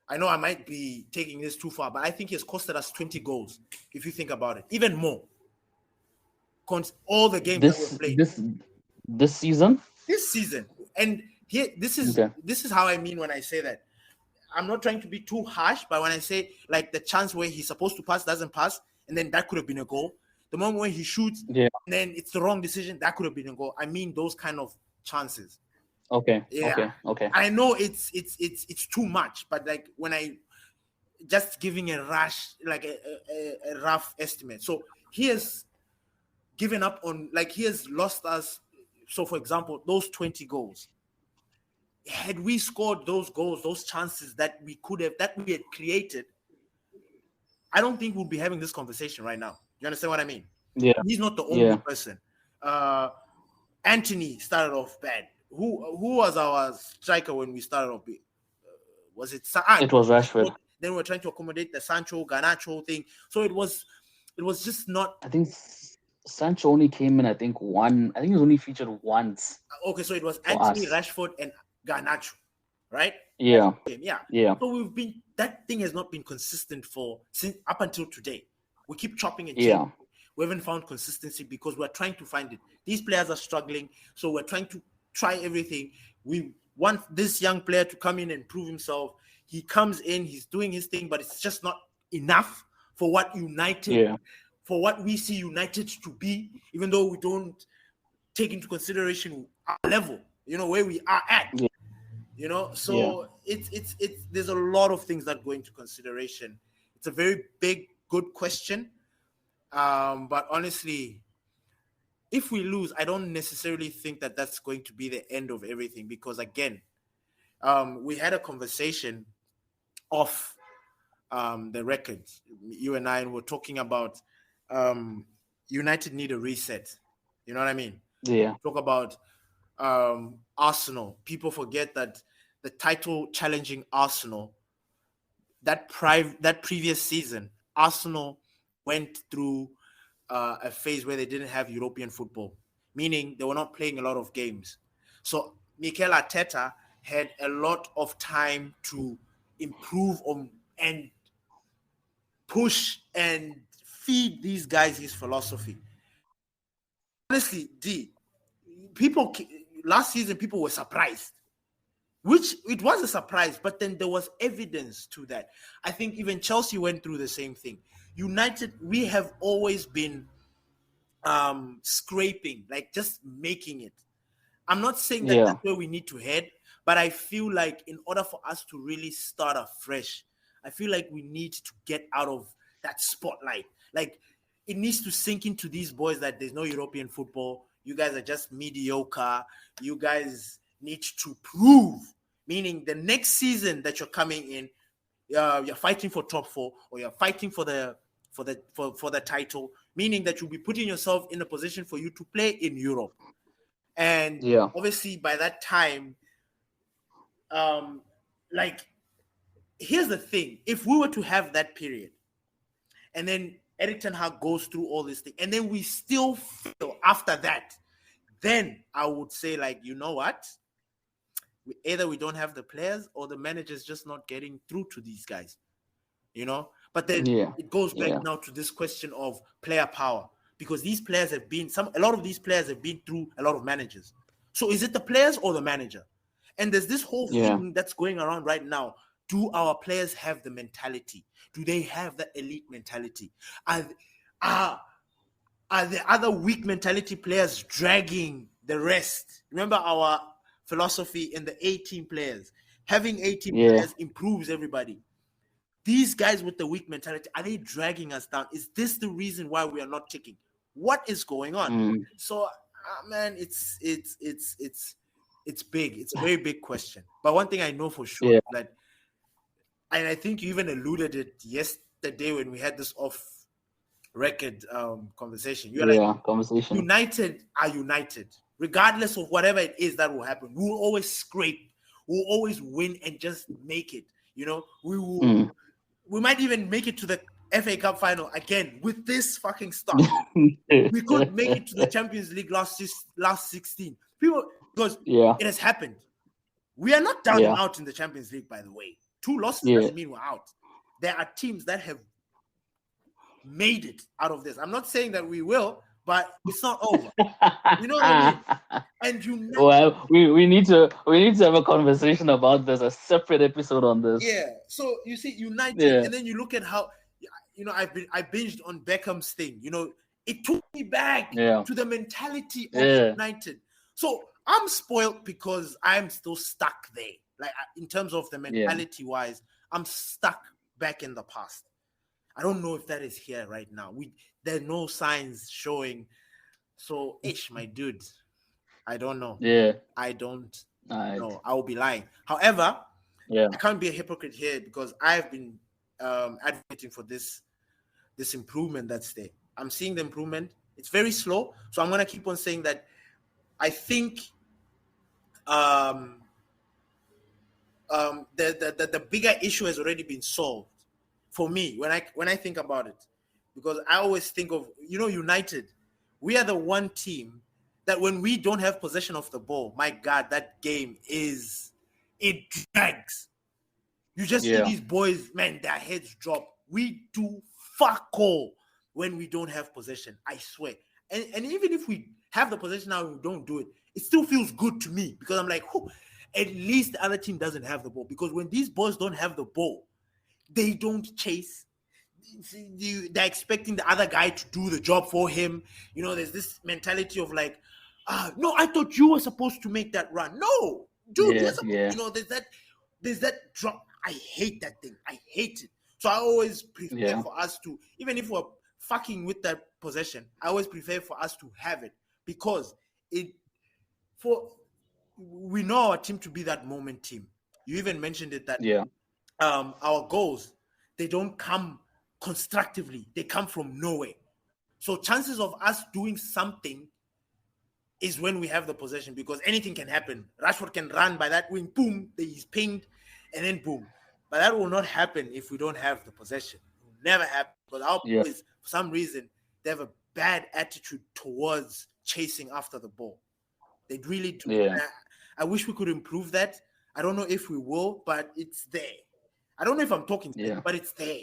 I know I might be taking this too far, but I think he has costed us 20 goals, if you think about it. Even more. All the games that we played. This season? This season. And here, this is how I mean when I say that. I'm not trying to be too harsh, but when I say like the chance where he's supposed to pass doesn't pass, and then that could have been a goal. The moment when he shoots, and then it's the wrong decision, that could have been a goal. I mean those kind of chances. Okay. I know it's too much, but like when I just giving a rough estimate. So he has given up on, like he has lost us. So for example, those 20 goals. Had we scored those goals, those chances that we had created, I don't think we'll be having this conversation right now. You understand what I mean? Yeah. He's not the only person. Anthony started off bad. Who was our striker when we started off? Was it Saan? It was Rashford. Then we were trying to accommodate the Sancho, Garnacho thing. So it was just not. I think Sancho only came in, I think he was only featured once. Okay, so it was Anthony, Rashford, and Garnacho, right? Yeah. So that thing has not been consistent since up until today. We keep chopping and changing. We haven't found consistency because we're trying to find it. These players are struggling, so we're trying to try everything. We want this young player to come in and prove himself. He comes in, he's doing his thing, but it's just not enough for what for what we see United to be, even though we don't take into consideration our level, where we are at. So it's there's a lot of things that go into consideration. It's a very big, good question. But honestly, if we lose, I don't necessarily think that that's going to be the end of everything, because again, we had a conversation off the records. You and I were talking about United need a reset. You know what I mean? Yeah. Talk about Arsenal. People forget that the title challenging Arsenal, that previous season, Arsenal went through a phase where they didn't have European football, meaning they were not playing a lot of games. So Mikel Arteta had a lot of time to improve on and push and feed these guys his philosophy. Honestly, last season people were surprised, which it was a surprise, but then there was evidence to that. I think even Chelsea went through the same thing. United, we have always been scraping, like just making it. I'm not saying that that's where we need to head, but I feel like in order for us to really start afresh, I feel like we need to get out of that spotlight. Like it needs to sink into these boys that there's no European football. You guys are just mediocre. You guys need to prove, meaning the next season that you're coming in, you're fighting for top 4 or you're fighting for the title, meaning that you'll be putting yourself in a position for you to play in Europe. And obviously by that time, like, here's the thing. If we were to have that period and then Erik ten Hag goes through all this thing and then we still fail after that, then I would say, like, you know what? Either we don't have the players or the manager's just not getting through to these guys, But then it goes back now to this question of player power, because these players have been a lot of these players have been through a lot of managers. So is it the players or the manager? And there's this whole thing that's going around right now. Do our players have the mentality? Do they have that elite mentality? are the other weak mentality players dragging the rest? Remember our philosophy in the 18 players. Having 18 players improves everybody. These guys with the weak mentality, are they dragging us down? Is this the reason why we are not ticking? What is going on? So, man, it's big. It's a very big question. But one thing I know for sure that, and I think you even alluded it yesterday when we had this off-record conversation. You're like, conversation. United are united, regardless of whatever it is that will happen. We will always scrape. We'll always win and just make it. You know, we will. We might even make it to the FA Cup final again with this fucking stuff. We could make it to the Champions League last 16. People, because it has happened. We are not down and out in the Champions League, by the way. 2 losses doesn't mean we're out. There are teams that have made it out of this. I'm not saying that we will, but it's not over. You know what I mean? And well, we need to have a conversation about this, a separate episode on this. Yeah. So you see, United, and then you look at how, you know, I binged on Beckham's thing. You know, it took me back to the mentality of United. So I'm spoiled because I'm still stuck there. Like, in terms of the mentality wise, I'm stuck back in the past. I don't know if that is here right now. There are no signs showing. So, my dude, I don't know. I don't know. I will be lying. However, I can't be a hypocrite here because I've been advocating for this improvement that's there. I'm seeing the improvement. It's very slow. So I'm going to keep on saying that I think the bigger issue has already been solved for me when I think about it, because I always think of, you know, United. We are the one team that when we don't have possession of the ball, my God, that game it drags. You just see these boys, man, their heads drop. We do fuck all when we don't have possession, I swear. And even if we have the possession now and we don't do it, it still feels good to me because I'm like, at least the other team doesn't have the ball. Because when these boys don't have the ball, they don't chase. They're expecting the other guy to do the job for him. You know, there's this mentality of like, no, I thought you were supposed to make that run. No, dude, you know, there's that drop. I hate that thing. I hate it. So I always prefer for us to, even if we're fucking with that possession, I always prefer for us to have it because we know our team to be that moment team. You even mentioned it that our goals, they don't come constructively. They come from nowhere. So chances of us doing something is when we have the possession because anything can happen. Rashford can run by that wing, boom, he's pinged, and then boom. But that will not happen if we don't have the possession. It will never happen because our boys, for some reason, they have a bad attitude towards chasing after the ball. They really do. Yeah. I wish we could improve that. I don't know if we will, but it's there. I don't know if I'm talking, but it's there.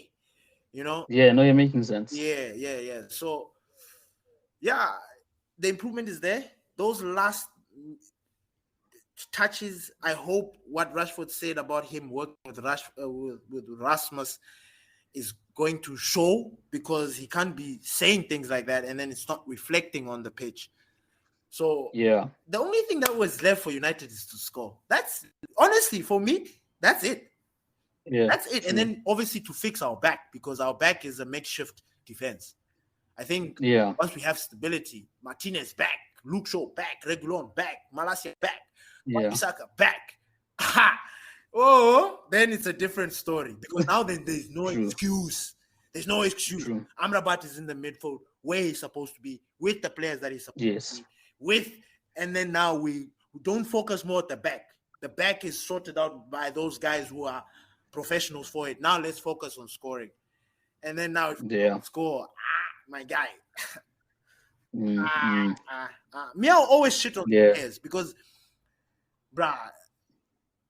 You know? Yeah, no, you're making sense. Yeah. So, the improvement is there. Those last touches, I hope what Rashford said about him working with with Rasmus is going to show because he can't be saying things like that and then it's not reflecting on the pitch. So the only thing that was left for United is to score. That's honestly for me, that's it. Yeah, that's it. True. And then obviously to fix our back because our back is a makeshift defense. I think once we have stability, Martinez back, Luke Shaw back, Reguilon back, Malacia back, Wan-Bissaka back. Then it's a different story because now then there's no excuse. There's no excuse. True. Amrabat is in the midfield where he's supposed to be with the players that he's supposed to be with, and then now we don't focus more at the back. The back is sorted out by those guys who are professionals for it. Now let's focus on scoring. And then now if we score, my guy. Me, I'll always shit on players because,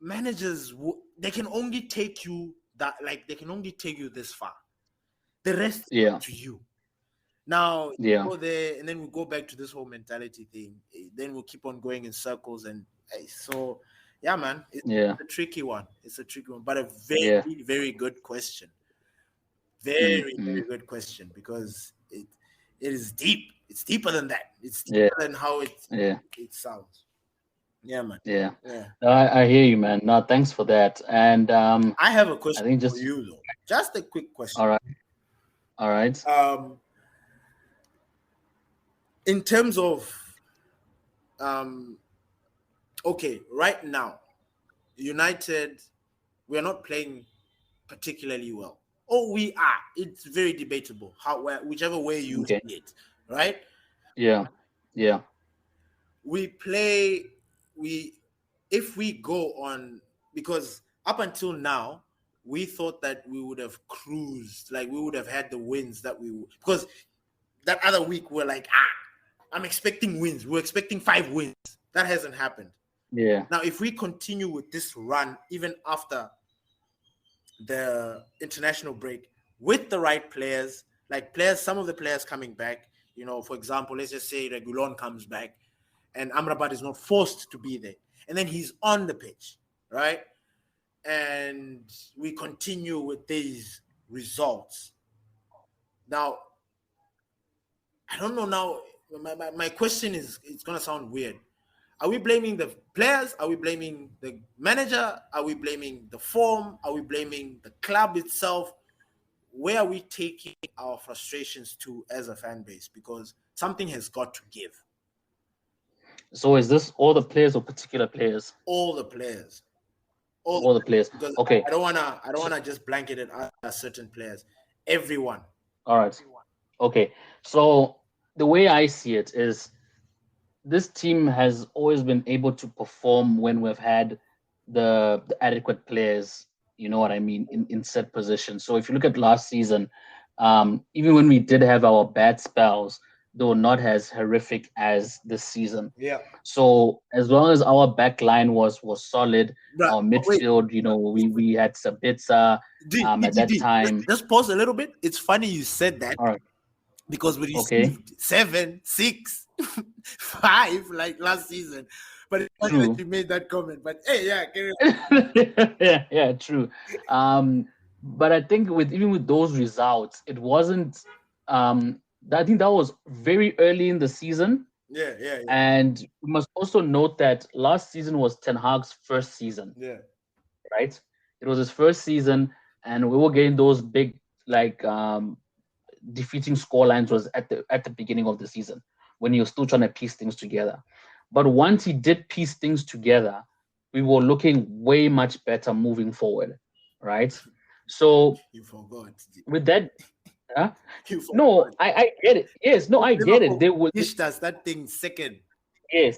managers, they can only take you this far. The rest is to you. Now, go there, and then we go back to this whole mentality thing. Then we'll keep on going in circles. And so, man, it's a tricky one. It's a tricky one, but a very, very good question. Very, very good question because it is deep. It's deeper than that. It's deeper than how it sounds. Yeah, man. Yeah. I hear you, man. No, thanks for that. And I have a question for you, though. Just a quick question. All right. In terms of, okay, right now, United, we are not playing particularly well. Oh, we are. It's very debatable. Whichever way you see it, right? Yeah. If we go on, because up until now, we thought that we would have cruised, like we would have had the wins that because that other week we're like, I'm expecting wins. We're expecting 5 wins. That hasn't happened. Yeah. Now, if we continue with this run, even after the international break, with the right players, some of the players coming back, for example, let's just say Regulon comes back and Amrabat is not forced to be there. And then he's on the pitch, right? And we continue with these results. Now, I don't know now. My question is, it's going to sound weird. Are we blaming the players? Are we blaming the manager? Are we blaming the form? Are we blaming the club itself? Where are we taking our frustrations to as a fan base? Because something has got to give. So is this all the players or particular players? All the players. All the players. Because okay. I don't wanna just blanket it as certain players. Everyone. All right. Okay. So the way I see it is, this team has always been able to perform when we've had the adequate players, you know what I mean, in set positions. So if you look at last season, even when we did have our bad spells, they were not as horrific as this season. Yeah. So as long as our back line was solid, our midfield, we had Sabitzer at that time. Just pause a little bit. It's funny you said that. All right. Because we received 7, 6, 5 like last season. But it's funny that you made that comment. But hey, yeah, carry on. yeah, true. But I think even with those results, it wasn't. I think that was very early in the season. Yeah. And we must also note that last season was Ten Hag's first season. Yeah. Right. It was his first season, and we were getting those big defeating scorelines was at the beginning of the season, when he was still trying to piece things together. But once he did piece things together, we were looking way much better moving forward, right? So you forgot. With that, no, I get it. Yes, no, I get it. They would pushed us that thing second. Yes,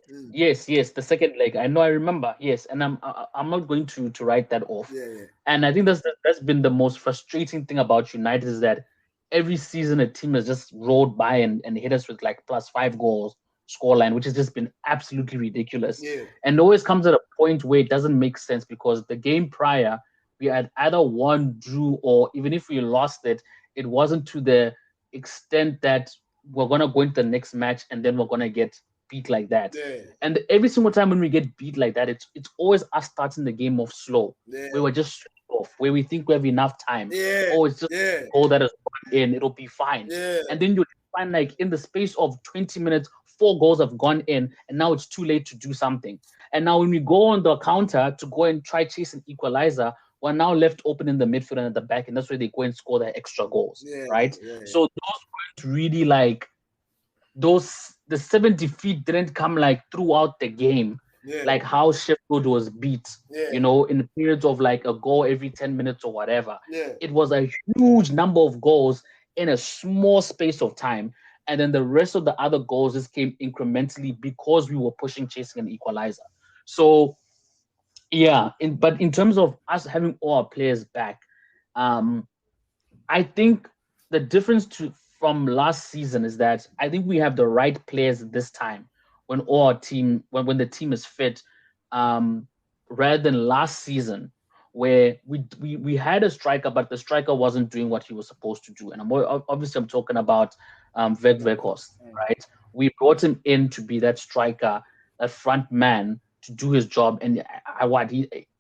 yes, the second leg. I know, I remember. Yes, and I'm not going to write that off. Yeah. And I think that's been the most frustrating thing about United, is that every season a team has just rolled by and hit us with like +5 goals scoreline, which has just been absolutely ridiculous. Yeah. And it always comes at a point where it doesn't make sense, because the game prior, we had either won, drew, or even if we lost it, it wasn't to the extent that we're going to go into the next match and then we're going to get beat like that. Yeah. And every single time when we get beat like that, it's always us starting the game off slow. Yeah. We were just off, where we think we have enough time. Yeah. Oh, it's just a goal that is gone in, it'll be fine. Yeah. And then you find, like, in the space of 20 minutes, 4 goals have gone in, and now it's too late to do something. And now when we go on the counter to go and try chase an equalizer, we're now left open in the midfield and at the back, and that's where they go and score their extra goals, right? Yeah. So those weren't really like the 70 feet didn't come like throughout the game, like how Sheffield was beat, in periods of like a goal every 10 minutes or whatever. It was a huge number of goals in a small space of time. And then the rest of the other goals just came incrementally because we were pushing, chasing an equalizer. So, yeah, but in terms of us having all our players back, I think the difference from last season is that I think we have the right players this time when the team is fit, rather than last season, where we had a striker, but the striker wasn't doing what he was supposed to do. And I'm talking about Weghorst, right? We brought him in to be that striker, that front man, to do his job. And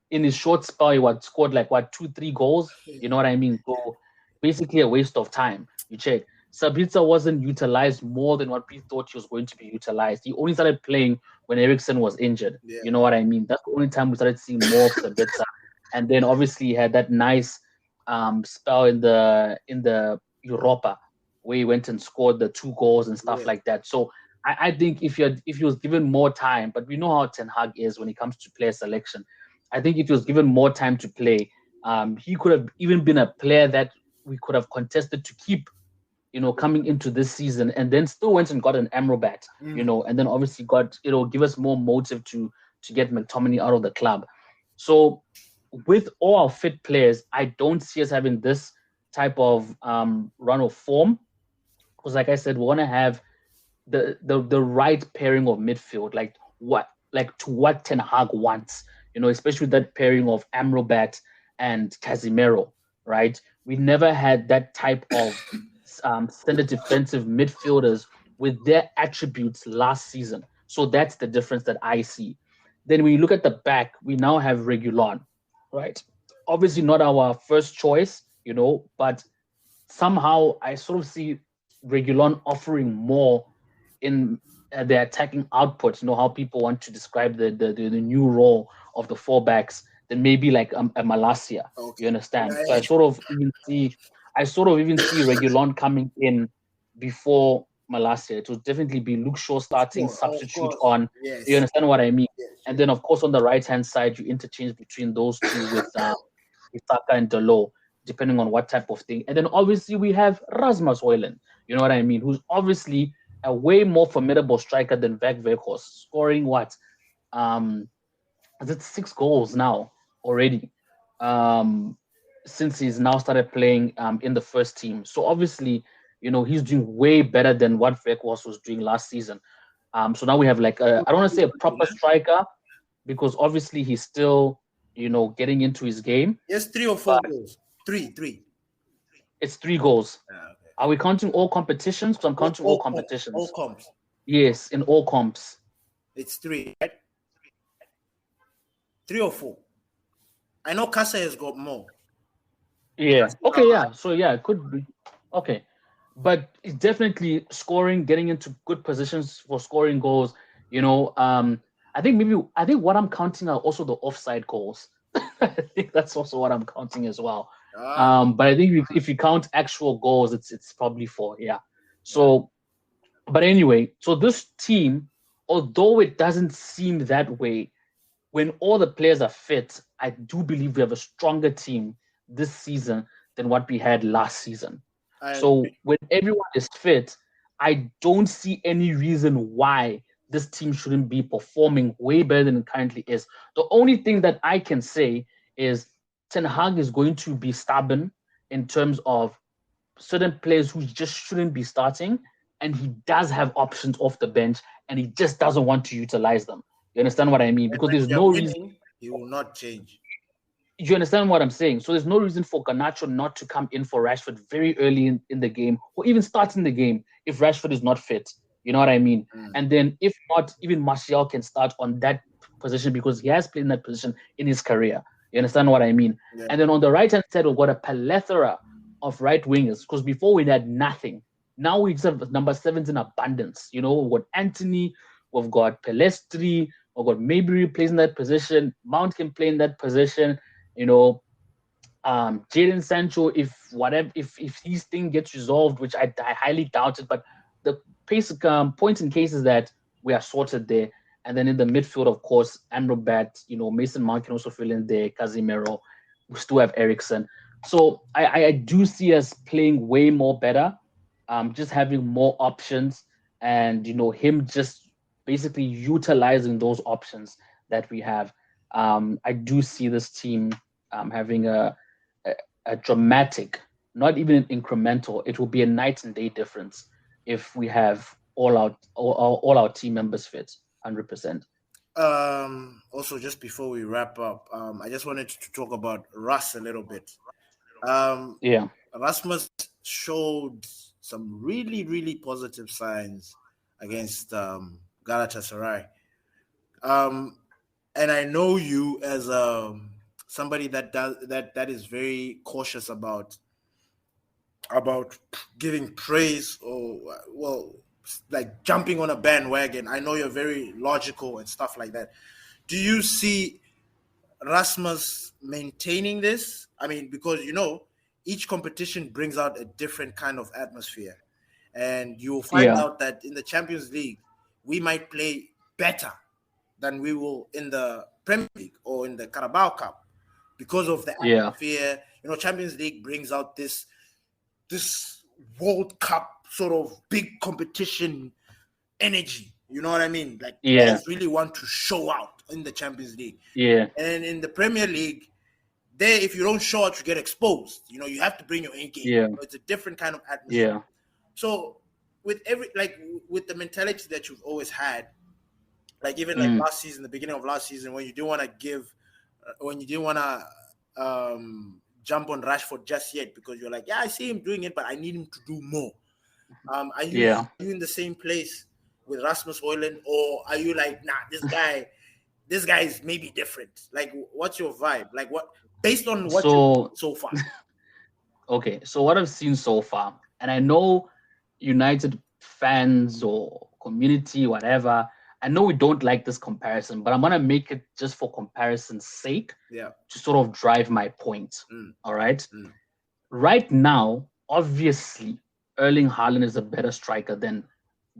in his short spell, he scored 2-3 goals. You know what I mean? So basically a waste of time. You check. Sabitzer wasn't utilized more than what we thought he was going to be utilized. He only started playing when Eriksen was injured. Yeah. You know what I mean? That's the only time we started seeing more of Sabitzer. And then obviously he had that nice spell in the Europa where he went and scored the 2 goals and stuff like that. So I think if he was given more time, but we know how Ten Hag is when it comes to player selection. I think if he was given more time to play, he could have even been a player that we could have contested to keep, coming into this season, and then still went and got an Amrabat, and then obviously give us more motive to get McTominay out of the club. So with all our fit players, I don't see us having this type of run of form, because like I said, we want to have the right pairing of midfield, like to what Ten Hag wants, especially that pairing of Amrabat and Casemiro, right? We never had that type of center defensive midfielders with their attributes last season. So that's the difference that I see. Then when you look at the back, we now have Regulon, right? Obviously not our first choice, but somehow I sort of see Regulon offering more in the attacking output. How people want to describe the new role of the fullbacks than maybe like a Malacia. Okay. You understand? So I sort of even see Regulon coming in before Malacia. It would definitely be Luke Shaw starting, substitute on. Yes. You understand what I mean? Yes, and then of course on the right hand side you interchange between those two with Saka and Delo, depending on what type of thing. And then obviously we have Rasmus Højlund, you know what I mean, who's obviously a way more formidable striker than Vak Vekhos, scoring what? Is it 6 goals now already? Since he's now started playing in the first team. So obviously, he's doing way better than what Vekhos was doing last season. So now we have like I don't want to say a proper striker, because obviously he's still, getting into his game. Yes, 3 or 4 goals. Three. It's 3 goals. Okay. Are we counting all competitions? Because I'm counting all competitions. All comps. Yes, in all comps. It's 3, right? 3 or 4. I know Kasa has got more. Yeah. Okay, yeah. So yeah, it could be. Okay. But it's definitely scoring, getting into good positions for scoring goals. I think what I'm counting are also the offside goals. I think that's also what I'm counting as well. But I think if you count actual goals, it's probably 4. Yeah. So, but anyway, so this team, although it doesn't seem that way, when all the players are fit, I do believe we have a stronger team this season than what we had last season. So when everyone is fit, I don't see any reason why this team shouldn't be performing way better than it currently is. The only thing that I can say is Ten Hag is going to be stubborn in terms of certain players who just shouldn't be starting, and he does have options off the bench, and he just doesn't want to utilize them. You understand what I mean? Because there's no reason he will not change. You understand what I'm saying? So there's no reason for Garnacho not to come in for Rashford very early in the game, or even start in the game if Rashford is not fit. You know what I mean? And then if not, even Martial can start on that position because he has played in that position in his career. You understand what I mean? Yeah. And then on the right-hand side, we've got a plethora of right wingers, because before we had nothing. Now we just have number 7s in abundance. We've got Anthony, we've got Pelestri, we've got Maybury plays in that position, Mount can play in that position. Jadon Sancho, if his thing gets resolved, which I highly doubt it, but the point in case is that we are sorted there. And then in the midfield, of course, Amrabat, Mason Mount can also fill in there, Casemiro, we still have Eriksen. So I do see us playing way more better, just having more options, and him just basically utilizing those options that we have. I do see this team having a dramatic, not even an incremental. It will be a night and day difference if we have all our team members fit 100%. Also, just before we wrap up, I just wanted to talk about Russ a little bit. Rasmus showed some really, really positive signs against Galatasaray. And I know you as somebody that is very cautious about about giving praise or, well, like jumping on a bandwagon. I know you're very logical and stuff like that. Do you see Rasmus maintaining this? I mean, because each competition brings out a different kind of atmosphere, and you'll find Yeah, out that in the Champions League we might play better than we will in the Premier League or in the Carabao Cup because of the yeah, atmosphere. Champions League brings out this World Cup sort of big competition energy. You know what I mean? Like, yeah, players really want to show out in the Champions League. yeah, And in the Premier League, there, if you don't show out, you get exposed. You have to bring your A game. yeah, It's a different kind of atmosphere. yeah, So with the mentality that you've always had, like even like mm, last season, the beginning of last season, when you didn't want to jump on Rashford just yet because you're like, yeah, I see him doing it, but I need him to do more. Are you yeah. in the same place with Rasmus Højlund, or are you like, nah, this guy is maybe different? Like, what's your vibe? Like, what based on what you've seen So, so far? okay, so what I've seen so far, and I know United fans or community, whatever, I know we don't like this comparison, but I'm gonna make it just for comparison's sake Yeah. to sort of drive my point. All right. Mm. Right now, obviously, Erling Haaland is a better striker than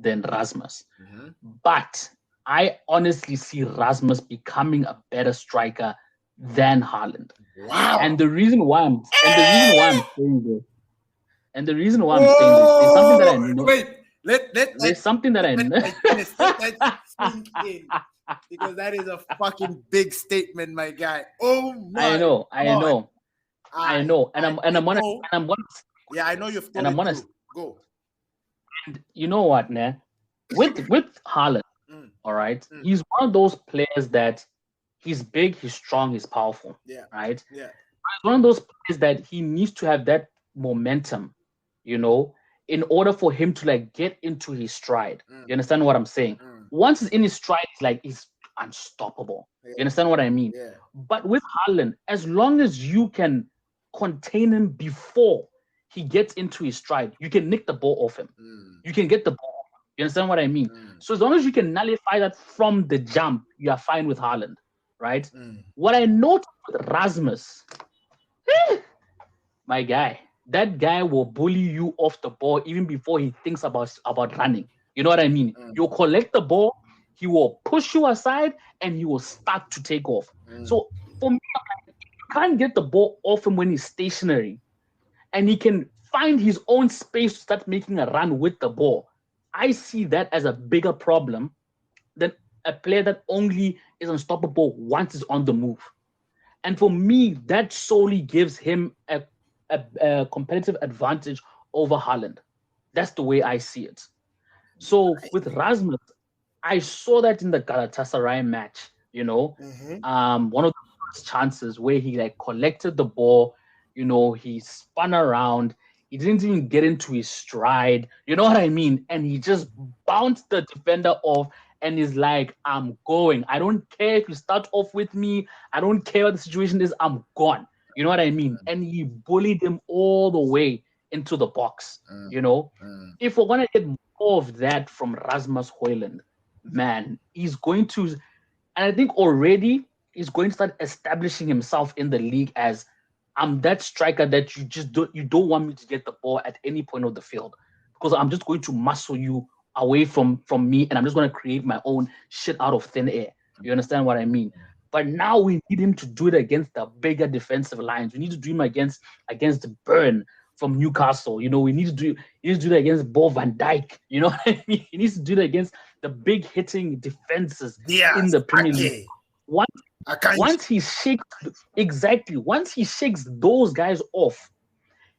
Rasmus. Mm-hmm. But I honestly see Rasmus becoming a better striker than Haaland. Wow. And the reason why I'm saying this, there's something that I know. Wait, There's something that I know. Let that sink in, because that is a fucking big statement, my guy. Oh my! I know. Yeah, I know you've thought and I'm it gonna through. Go. And you know what, man? With Haaland, all right, he's one of those players that he's big, he's strong, he's powerful. Yeah. Right? Yeah. He's one of those players that he needs to have that momentum, in order for him to like get into his stride. You understand what I'm saying? Once he's in his stride, he's unstoppable. Yeah. You understand what I mean? Yeah. But with Haaland, as long as you can contain him before he gets into his stride, you can nick the ball off him. You can get the ball. You understand what I mean? So as long as you can nullify that from the jump, you are fine with Haaland, right? What I noticed with Rasmus, my guy, that guy will bully you off the ball even before he thinks about running. You know what I mean? You'll collect the ball, he will push you aside, and he will start to take off. So for me, you can't get the ball off him when he's stationary, and he can find his own space to start making a run with the ball. I see that as a bigger problem than a player that only is unstoppable once he's on the move. And for me, that solely gives him a competitive advantage over Haaland. That's the way I see it. So with Rasmus, I saw that in the Galatasaray match, one of the first chances where he collected the ball, he spun around, he didn't even get into his stride, you know what I mean? And he just bounced the defender off and is like, I'm going. I don't care if you start off with me. I don't care what the situation is. I'm gone. You know what I mean? And he bullied him all the way into the box, If we're going to get more of that from Rasmus Højlund, man, he's going to, and I think already he's going to start establishing himself in the league as, I'm that striker that you don't want me to get the ball at any point of the field, because I'm just going to muscle you away from me, and I'm just going to create my own shit out of thin air. You understand what I mean? But now we need him to do it against the bigger defensive lines. We need to do him against Burn from Newcastle. We need to do it against Bo van Dijk. You know what I mean? He needs to do it against the big hitting defenses in the Premier League. Once he shakes those guys off,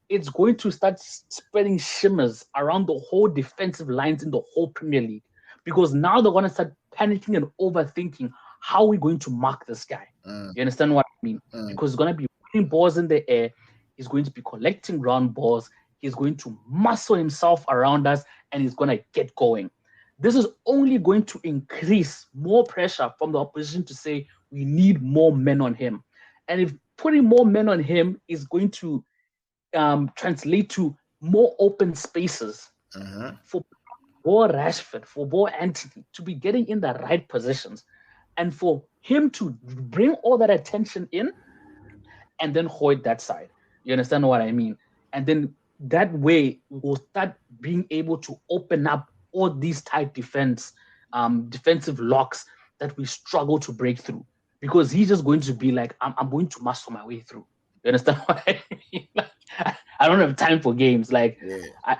it's going to start spreading shimmers around the whole defensive lines in the whole Premier League, because now they're going to start panicking and overthinking, how are we going to mark this guy? You understand what I mean? Because he's going to be putting balls in the air, he's going to be collecting ground balls, he's going to muscle himself around us, and he's going to get going. This is only going to increase more pressure from the opposition to say, we need more men on him. And if putting more men on him is going to translate to more open spaces Uh-huh. for Rashford, for Anthony to be getting in the right positions, and for him to bring all that attention in and then hoid that side. You understand what I mean? And then that way we'll start being able to open up all these tight defensive locks that we struggle to break through. Because he's just going to be like, I'm going to muscle my way through. You understand what I mean? Like, I don't have time for games. Like, Yeah. I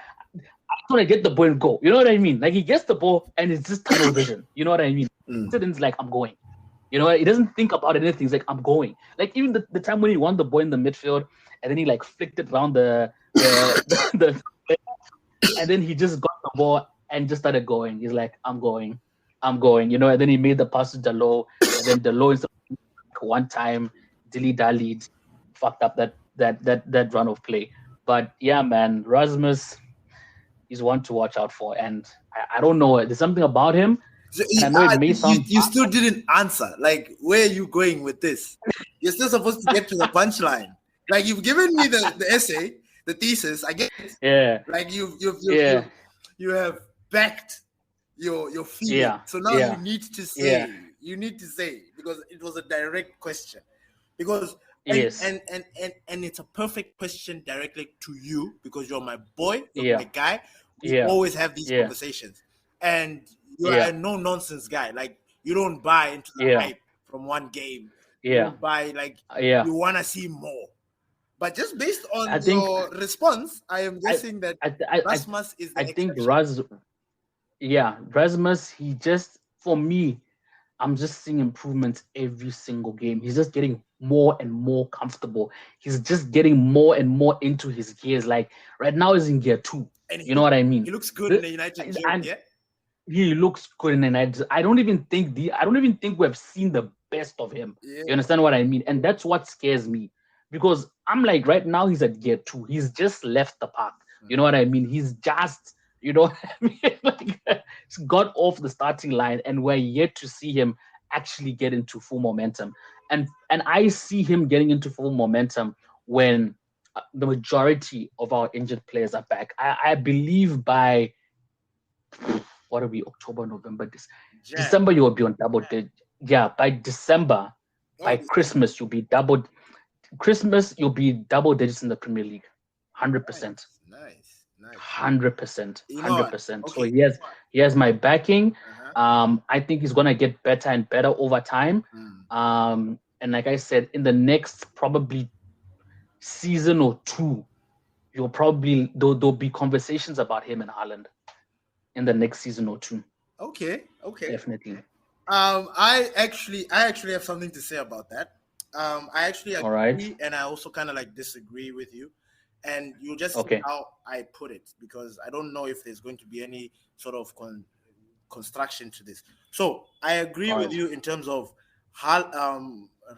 want to get the ball and go. You know what I mean? Like, he gets the ball and it's just tunnel vision. You know what I mean? It's like, I'm going. You know, he doesn't think about anything. He's like, I'm going. Like, even the time when he won the ball in the midfield and then he like flicked it around the and then he just got the ball and just started going. He's like, I'm going. You know, and then he made the pass to Delo, and then Delo is one time dilly-dallied, fucked up that run of play. But yeah, man, Rasmus is one to watch out for. And I don't know, there's something about him. So, and I know it may sound you still didn't answer. Like, where are you going with this? You're still supposed to get to the punchline. Like, you've given me the essay, the thesis. I get it. Yeah. Like you have backed your feeling. Yeah. So now you need to say. You need to say, because it was a direct question. Because and it's a perfect question directly to you, because you're my boy, you're my guy. We always have these conversations. And you are a no-nonsense guy. Like, you don't buy into the hype from one game. You don't buy, like, you want to see more. But just based on your response, I am guessing that Rasmus is the exception. Rasmus, he just, for me, I'm just seeing improvements every single game. He's just getting more and more comfortable. He's just getting more and more into his gears. Like, right now he's in gear 2. You know what I mean? He looks good in the United gym, yeah? He looks good in the United. I don't even think we have seen the best of him. Yeah. You understand what I mean? And that's what scares me. Because I'm like, right now he's at gear 2. He's just left the park. You know what I mean? He's just, you know what I mean? Like, he's got off the starting line, and we're yet to see him actually get into full momentum. And I see him getting into full momentum when the majority of our injured players are back. I believe by, what are we, October, November, December, you will be on double digits. Yeah, by December, by Christmas, you'll be double digits in the Premier League. 100%. Nice. 100%. 100%. So he has my backing. I think he's gonna get better and better over time. And like I said, in the next probably season or two, there'll be conversations about him and Haaland in the next season or two. Okay. Definitely. I actually have something to say about that. I actually agree, and I also kind of like disagree with you. And you'll just see how I put it, because I don't know if there's going to be any sort of construction to this. So I agree with you in terms of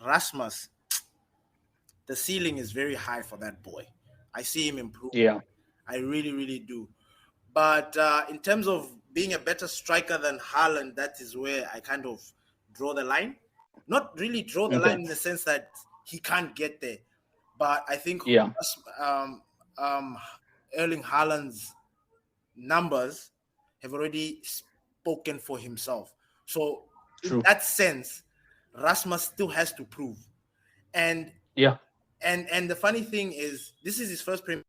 Rasmus. The ceiling is very high for that boy. I see him improve. Yeah. I really, really do. But in terms of being a better striker than Haaland, that is where I kind of draw the line. Not really draw the line in the sense that he can't get there, but I think Erling Haaland's numbers have already spoken for himself. So in that sense, Rasmus still has to prove. And and the funny thing is, this is his first Premier.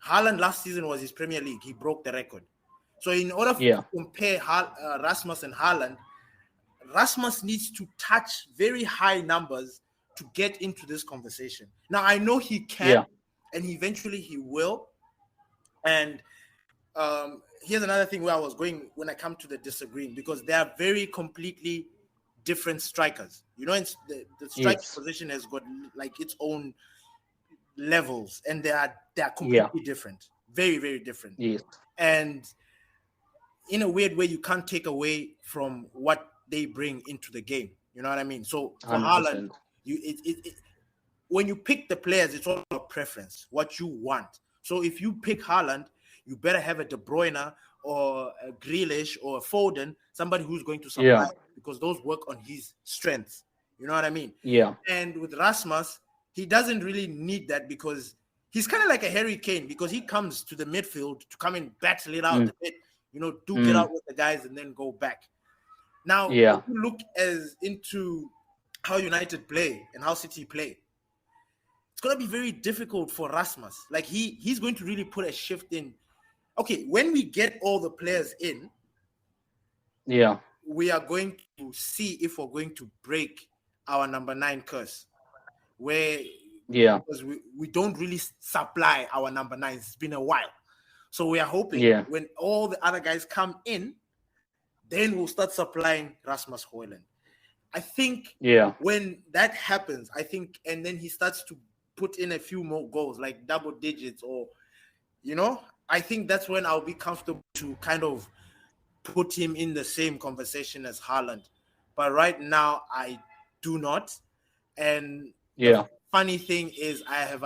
Haaland last season was his Premier League. He broke the record. So in order to compare Rasmus and Haaland, Rasmus needs to touch very high numbers to get into this conversation. Now, I know he can, and eventually he will. And here's another thing where I was going when I come to the disagreeing, because they are very completely different strikers. You know, the striker position has got like its own levels, and they are completely different. Very, very different. Yes. And in a weird way, you can't take away from what they bring into the game. You know what I mean? So for 100%. Haaland, when you pick the players, it's all about preference, what you want. So if you pick Haaland, you better have a De Bruyne or a Grealish or a Foden, somebody who's going to supply, because those work on his strengths. You know what I mean? Yeah. And with Rasmus, he doesn't really need that, because he's kind of like a Harry Kane because he comes to the midfield to come and battle it out a bit, get out with the guys and then go back. Now, if you look into how United play and how City play, it's going to be very difficult for Rasmus. Like, he's going to really put a shift in. Okay, when we get all the players in, we are going to see if we're going to break our number 9 curse, where because we don't really supply our number 9s. It's been a while. So we are hoping when all the other guys come in, then we'll start supplying Rasmus Højlund. I think when that happens, and then he starts to put in a few more goals, like double digits or, I think that's when I'll be comfortable to kind of put him in the same conversation as Haaland. But right now, I do not. And the funny thing is I have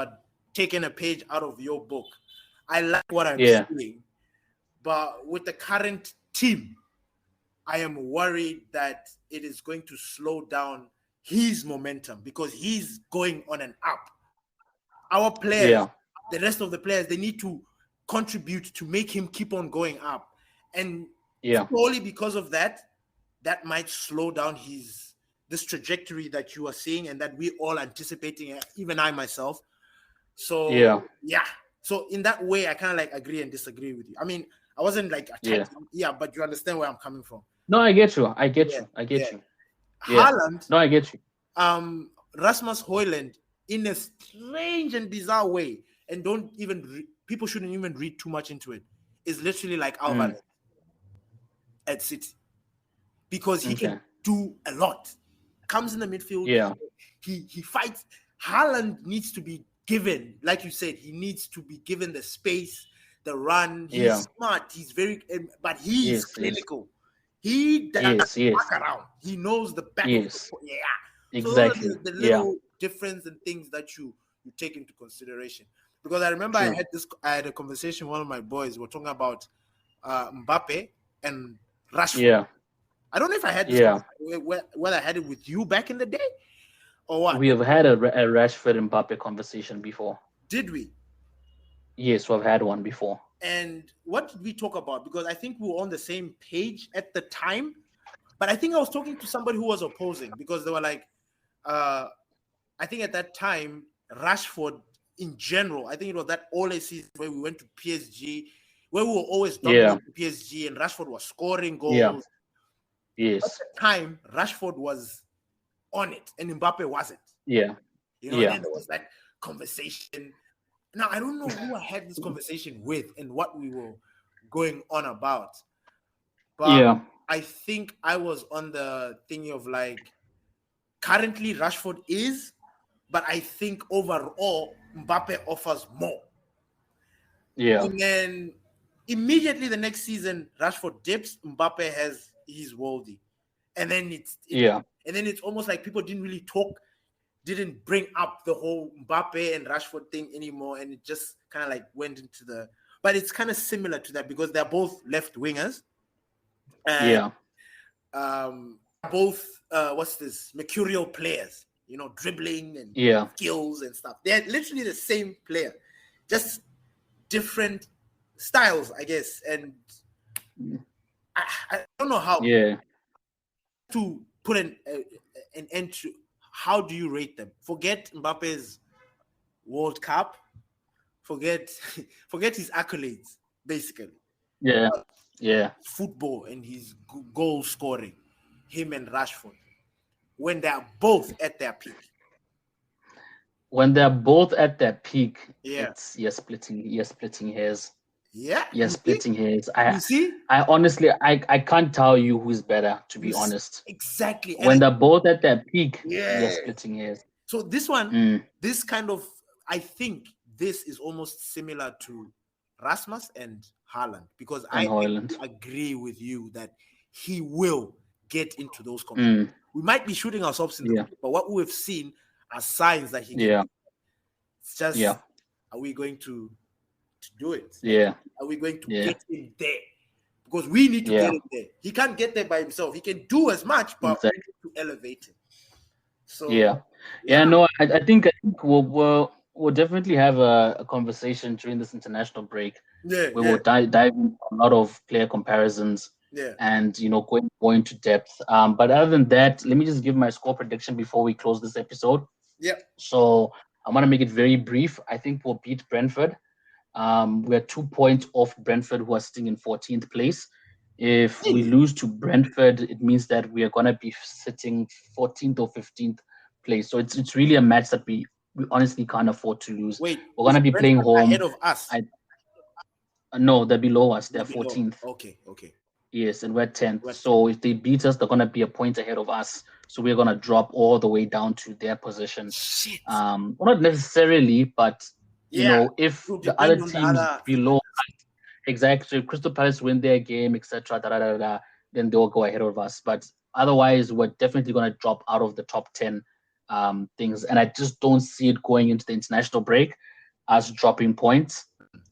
taken a page out of your book. I like what I'm seeing. But with the current team, I am worried that it is going to slow down his momentum because he's going on an up. Our players, the rest of the players, they need to contribute to make him keep on going up. And solely because of that might slow down this trajectory that you are seeing and that we all anticipating, even I myself. So, So in that way, I kind of like agree and disagree with you. I mean, I wasn't like attacking, but you understand where I'm coming from. No, I get you. I get you. Haaland. No, I get you. Rasmus Højlund, in a strange and bizarre way, and people shouldn't even read too much into it, is literally like Alvarez at City. Because he can do a lot. Comes in the midfield. He fights. Haaland needs to be given, like you said, he needs to be given the space, the run. He's smart. He's but he's clinical. He doesn't walk around. He knows the back. Exactly. So the little difference and things that you take into consideration. Because I remember I had a conversation with one of my boys. We were talking about Mbappe and Rashford. I don't know if I had this whether I had it with you back in the day or what. We have had a Rashford and Mbappe conversation before. Did we? Yes, we've had one before. And what did we talk about? Because I think we were on the same page at the time. But I think I was talking to somebody who was opposing because they were like, I think at that time, Rashford in general, I think it was that Ole season where we went to PSG, where we were always dominating PSG and Rashford was scoring goals. Yes. At the time, Rashford was on it and Mbappe wasn't. And then there was that conversation. Now, I don't know who I had this conversation with and what we were going on about. But I think I was on the thing of like, currently Rashford is, but I think overall Mbappe offers more. And then immediately the next season, Rashford dips, Mbappe has his worldie. And then it's almost like people didn't bring up the whole Mbappe and Rashford thing anymore, and it just kind of like went into but it's kind of similar to that because they're both left wingers. And, both mercurial players, dribbling and skills and stuff. They're literally the same player, just different styles, I guess. And I don't know how to put an end to. How do you rate them? Forget Mbappe's World Cup. Forget his accolades, basically. Football and his goal scoring, him and Rashford, when they're both at their peak. When they're both at their peak, you're splitting hairs. You're splitting hairs. I honestly, I can't tell you who's better, to be honest. Exactly. When they're both at their peak, you're splitting hairs. So this one, this kind of, I think this is almost similar to Rasmus and Haaland, because I agree with you that he will get into those competitions. We might be shooting ourselves in the foot, but what we've seen are signs that he can. It's just, are we going to do it? Are we going to get him there? Because we need to get him there. He can't get there by himself. He can do as much, but we need to elevate him. So no, I think we'll definitely have a conversation during this international break Yeah, where yeah, we'll dive into a lot of player comparisons yeah. and go into depth. But other than that, let me just give my score prediction before we close this episode. Yeah. So I want to make it very brief. I think we'll beat Brentford. We're 2 points off Brentford, who are sitting in 14th place. If we lose to Brentford, it means that we are gonna be sitting 14th or 15th place. So it's really a match that we honestly can't afford to lose. Wait, We're is gonna be playing Brentford ahead home. of us? I No, they're below us. They're They're below. 14th. Okay, okay. Yes, and we're 10th. We're 10. So if they beat us, they're gonna be a point ahead of us. So we're gonna drop all the way down to their position. Shit. Well, not necessarily, but Yeah. if It the other depends on the teams other. below exactly Crystal Palace win their game, etc., then they'll go ahead of us. But otherwise, we're definitely gonna drop out of the top 10 things, and I just don't see it going into the international break as dropping points.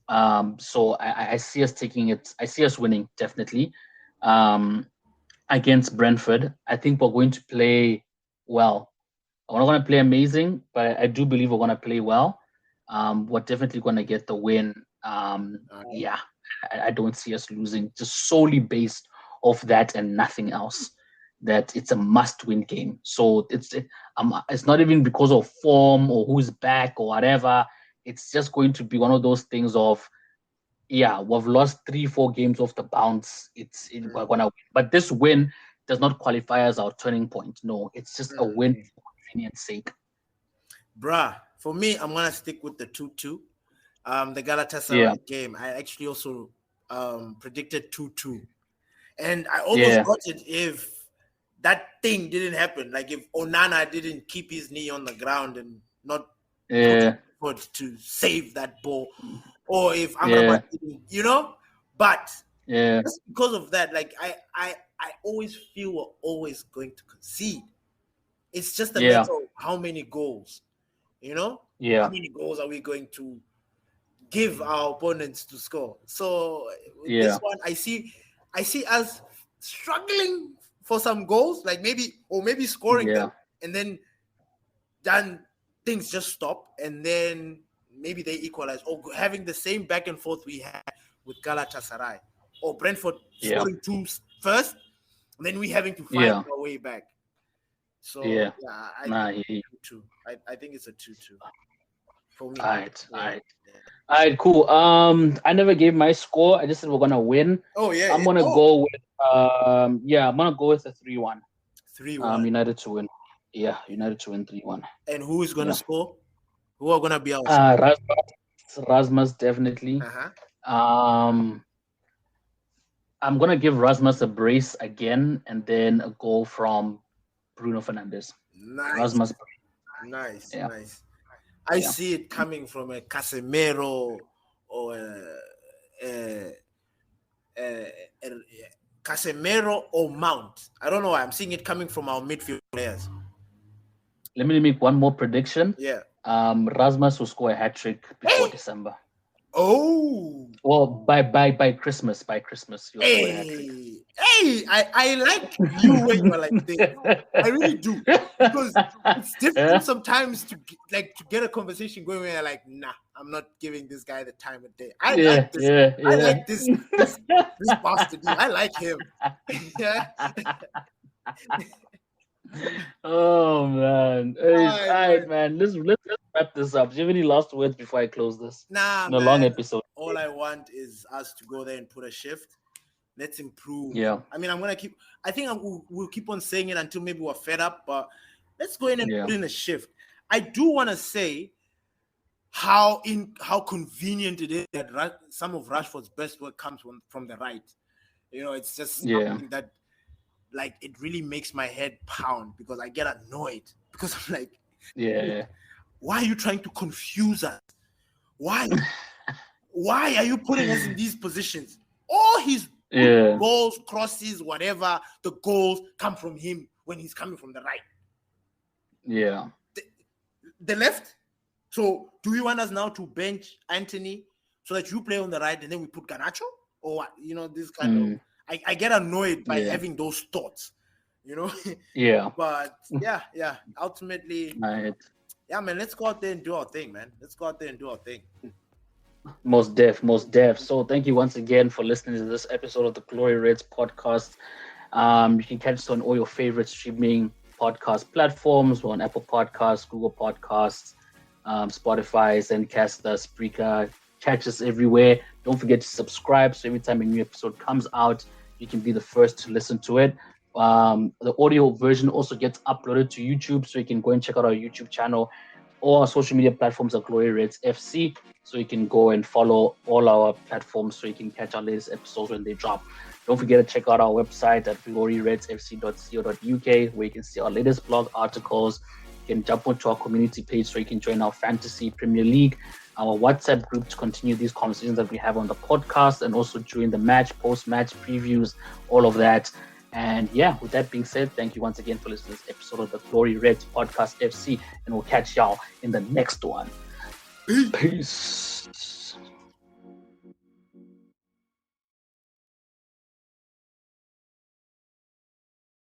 So I see us taking it. I see us winning definitely against Brentford. I think we're going to play well. We're not going to play amazing, but I do believe we're going to play well. We're definitely going to get the win. Yeah, I don't see us losing just solely based off that and nothing else. That it's a must-win game. So it's not even because of form or who's back or whatever. It's just going to be one of those things of yeah, we've lost 3-4 games off the bounce. We're gonna win, but this win does not qualify as our turning point. No, it's just a win for convenience sake. Bruh, for me, I'm gonna stick with the 2-2. The Galatasaray game, I actually also predicted 2-2, and I almost got it if that thing didn't happen. Like if Onana didn't keep his knee on the ground and not put to save that ball, or if Amrabat didn't, but just because of that, like I always feel we're always going to concede. It's just a matter of how many goals, how many goals are we going to give our opponents to score? So this one, I see us struggling for some goals, like maybe scoring them, and then things just stop, and then maybe they equalize, or having the same back and forth we had with Galatasaray, or Brentford scoring two first, and then we having to find our way back. So I think 2-2. I think it's a 2-2 for me. All right, cool. I never gave my score. I just said we're gonna win. Oh yeah. I'm gonna go with I'm gonna go with a 3-1. 3-1. United to win. Yeah, United to win 3-1. And who is gonna score? Who are gonna be our Rasmus definitely. I'm gonna give Rasmus a brace again, and then a goal from Bruno Fernandes. Nice. Rasmus. Nice. I see it coming from a Casemiro or Casemiro or Mount. I don't know why I'm seeing it coming from our midfield players. Let me make one more prediction. Yeah. Rasmus will score a hat-trick before December. Oh. Well, by Christmas. By Christmas, you'll score a hat-trick. Hey, I like you when you're like this. I really do, because it's difficult sometimes to get a conversation going where you're like, nah, I'm not giving this guy the time of day. I like this. I like this bastard. I like him. Yeah. Oh man! All right, man. Let's wrap this up. Do you have any last words before I close this? Nah, man. Long episode. All I want is us to go there and put a shift. Let's improve. Yeah. I mean, we'll keep on saying it until maybe we're fed up, but let's go in and put in a shift. I do want to say how convenient it is that some of Rashford's best work comes from the right. It's just something that, like, it really makes my head pound, because I get annoyed, because I'm like, why are you trying to confuse us? Why are you putting us in these positions? All his goals, crosses, whatever, the goals come from him when he's coming from the right. Yeah. The left. So do we want us now to bench Anthony so that you play on the right and then we put Garnacho? Or what? This kind of... I get annoyed by having those thoughts, Yeah. But ultimately, right. Yeah, man, let's go out there and do our thing, man. Let's go out there and do our thing. Most deaf. So thank you once again for listening to this episode of the Glory Reds podcast. You can catch us on all your favorite streaming podcast platforms. We're on Apple Podcasts, Google Podcasts, Spotify, Zencaster, Spreaker. Catch us everywhere. Don't forget to subscribe, so every time a new episode comes out, you can be the first to listen to it. The audio version also gets uploaded to YouTube, so you can go and check out our YouTube channel. All our social media platforms are Glory Reds FC, so you can go and follow all our platforms so you can catch our latest episodes when they drop. Don't forget to check out our website at gloryredsfc.co.uk, where you can see our latest blog articles. You can jump onto our community page so you can join our Fantasy Premier League, our WhatsApp group to continue these conversations that we have on the podcast, and also during the match, post-match previews, all of that. And yeah, with that being said, thank you once again for listening to this episode of the Glory Reds Podcast FC, and we'll catch y'all in the next one. Peace.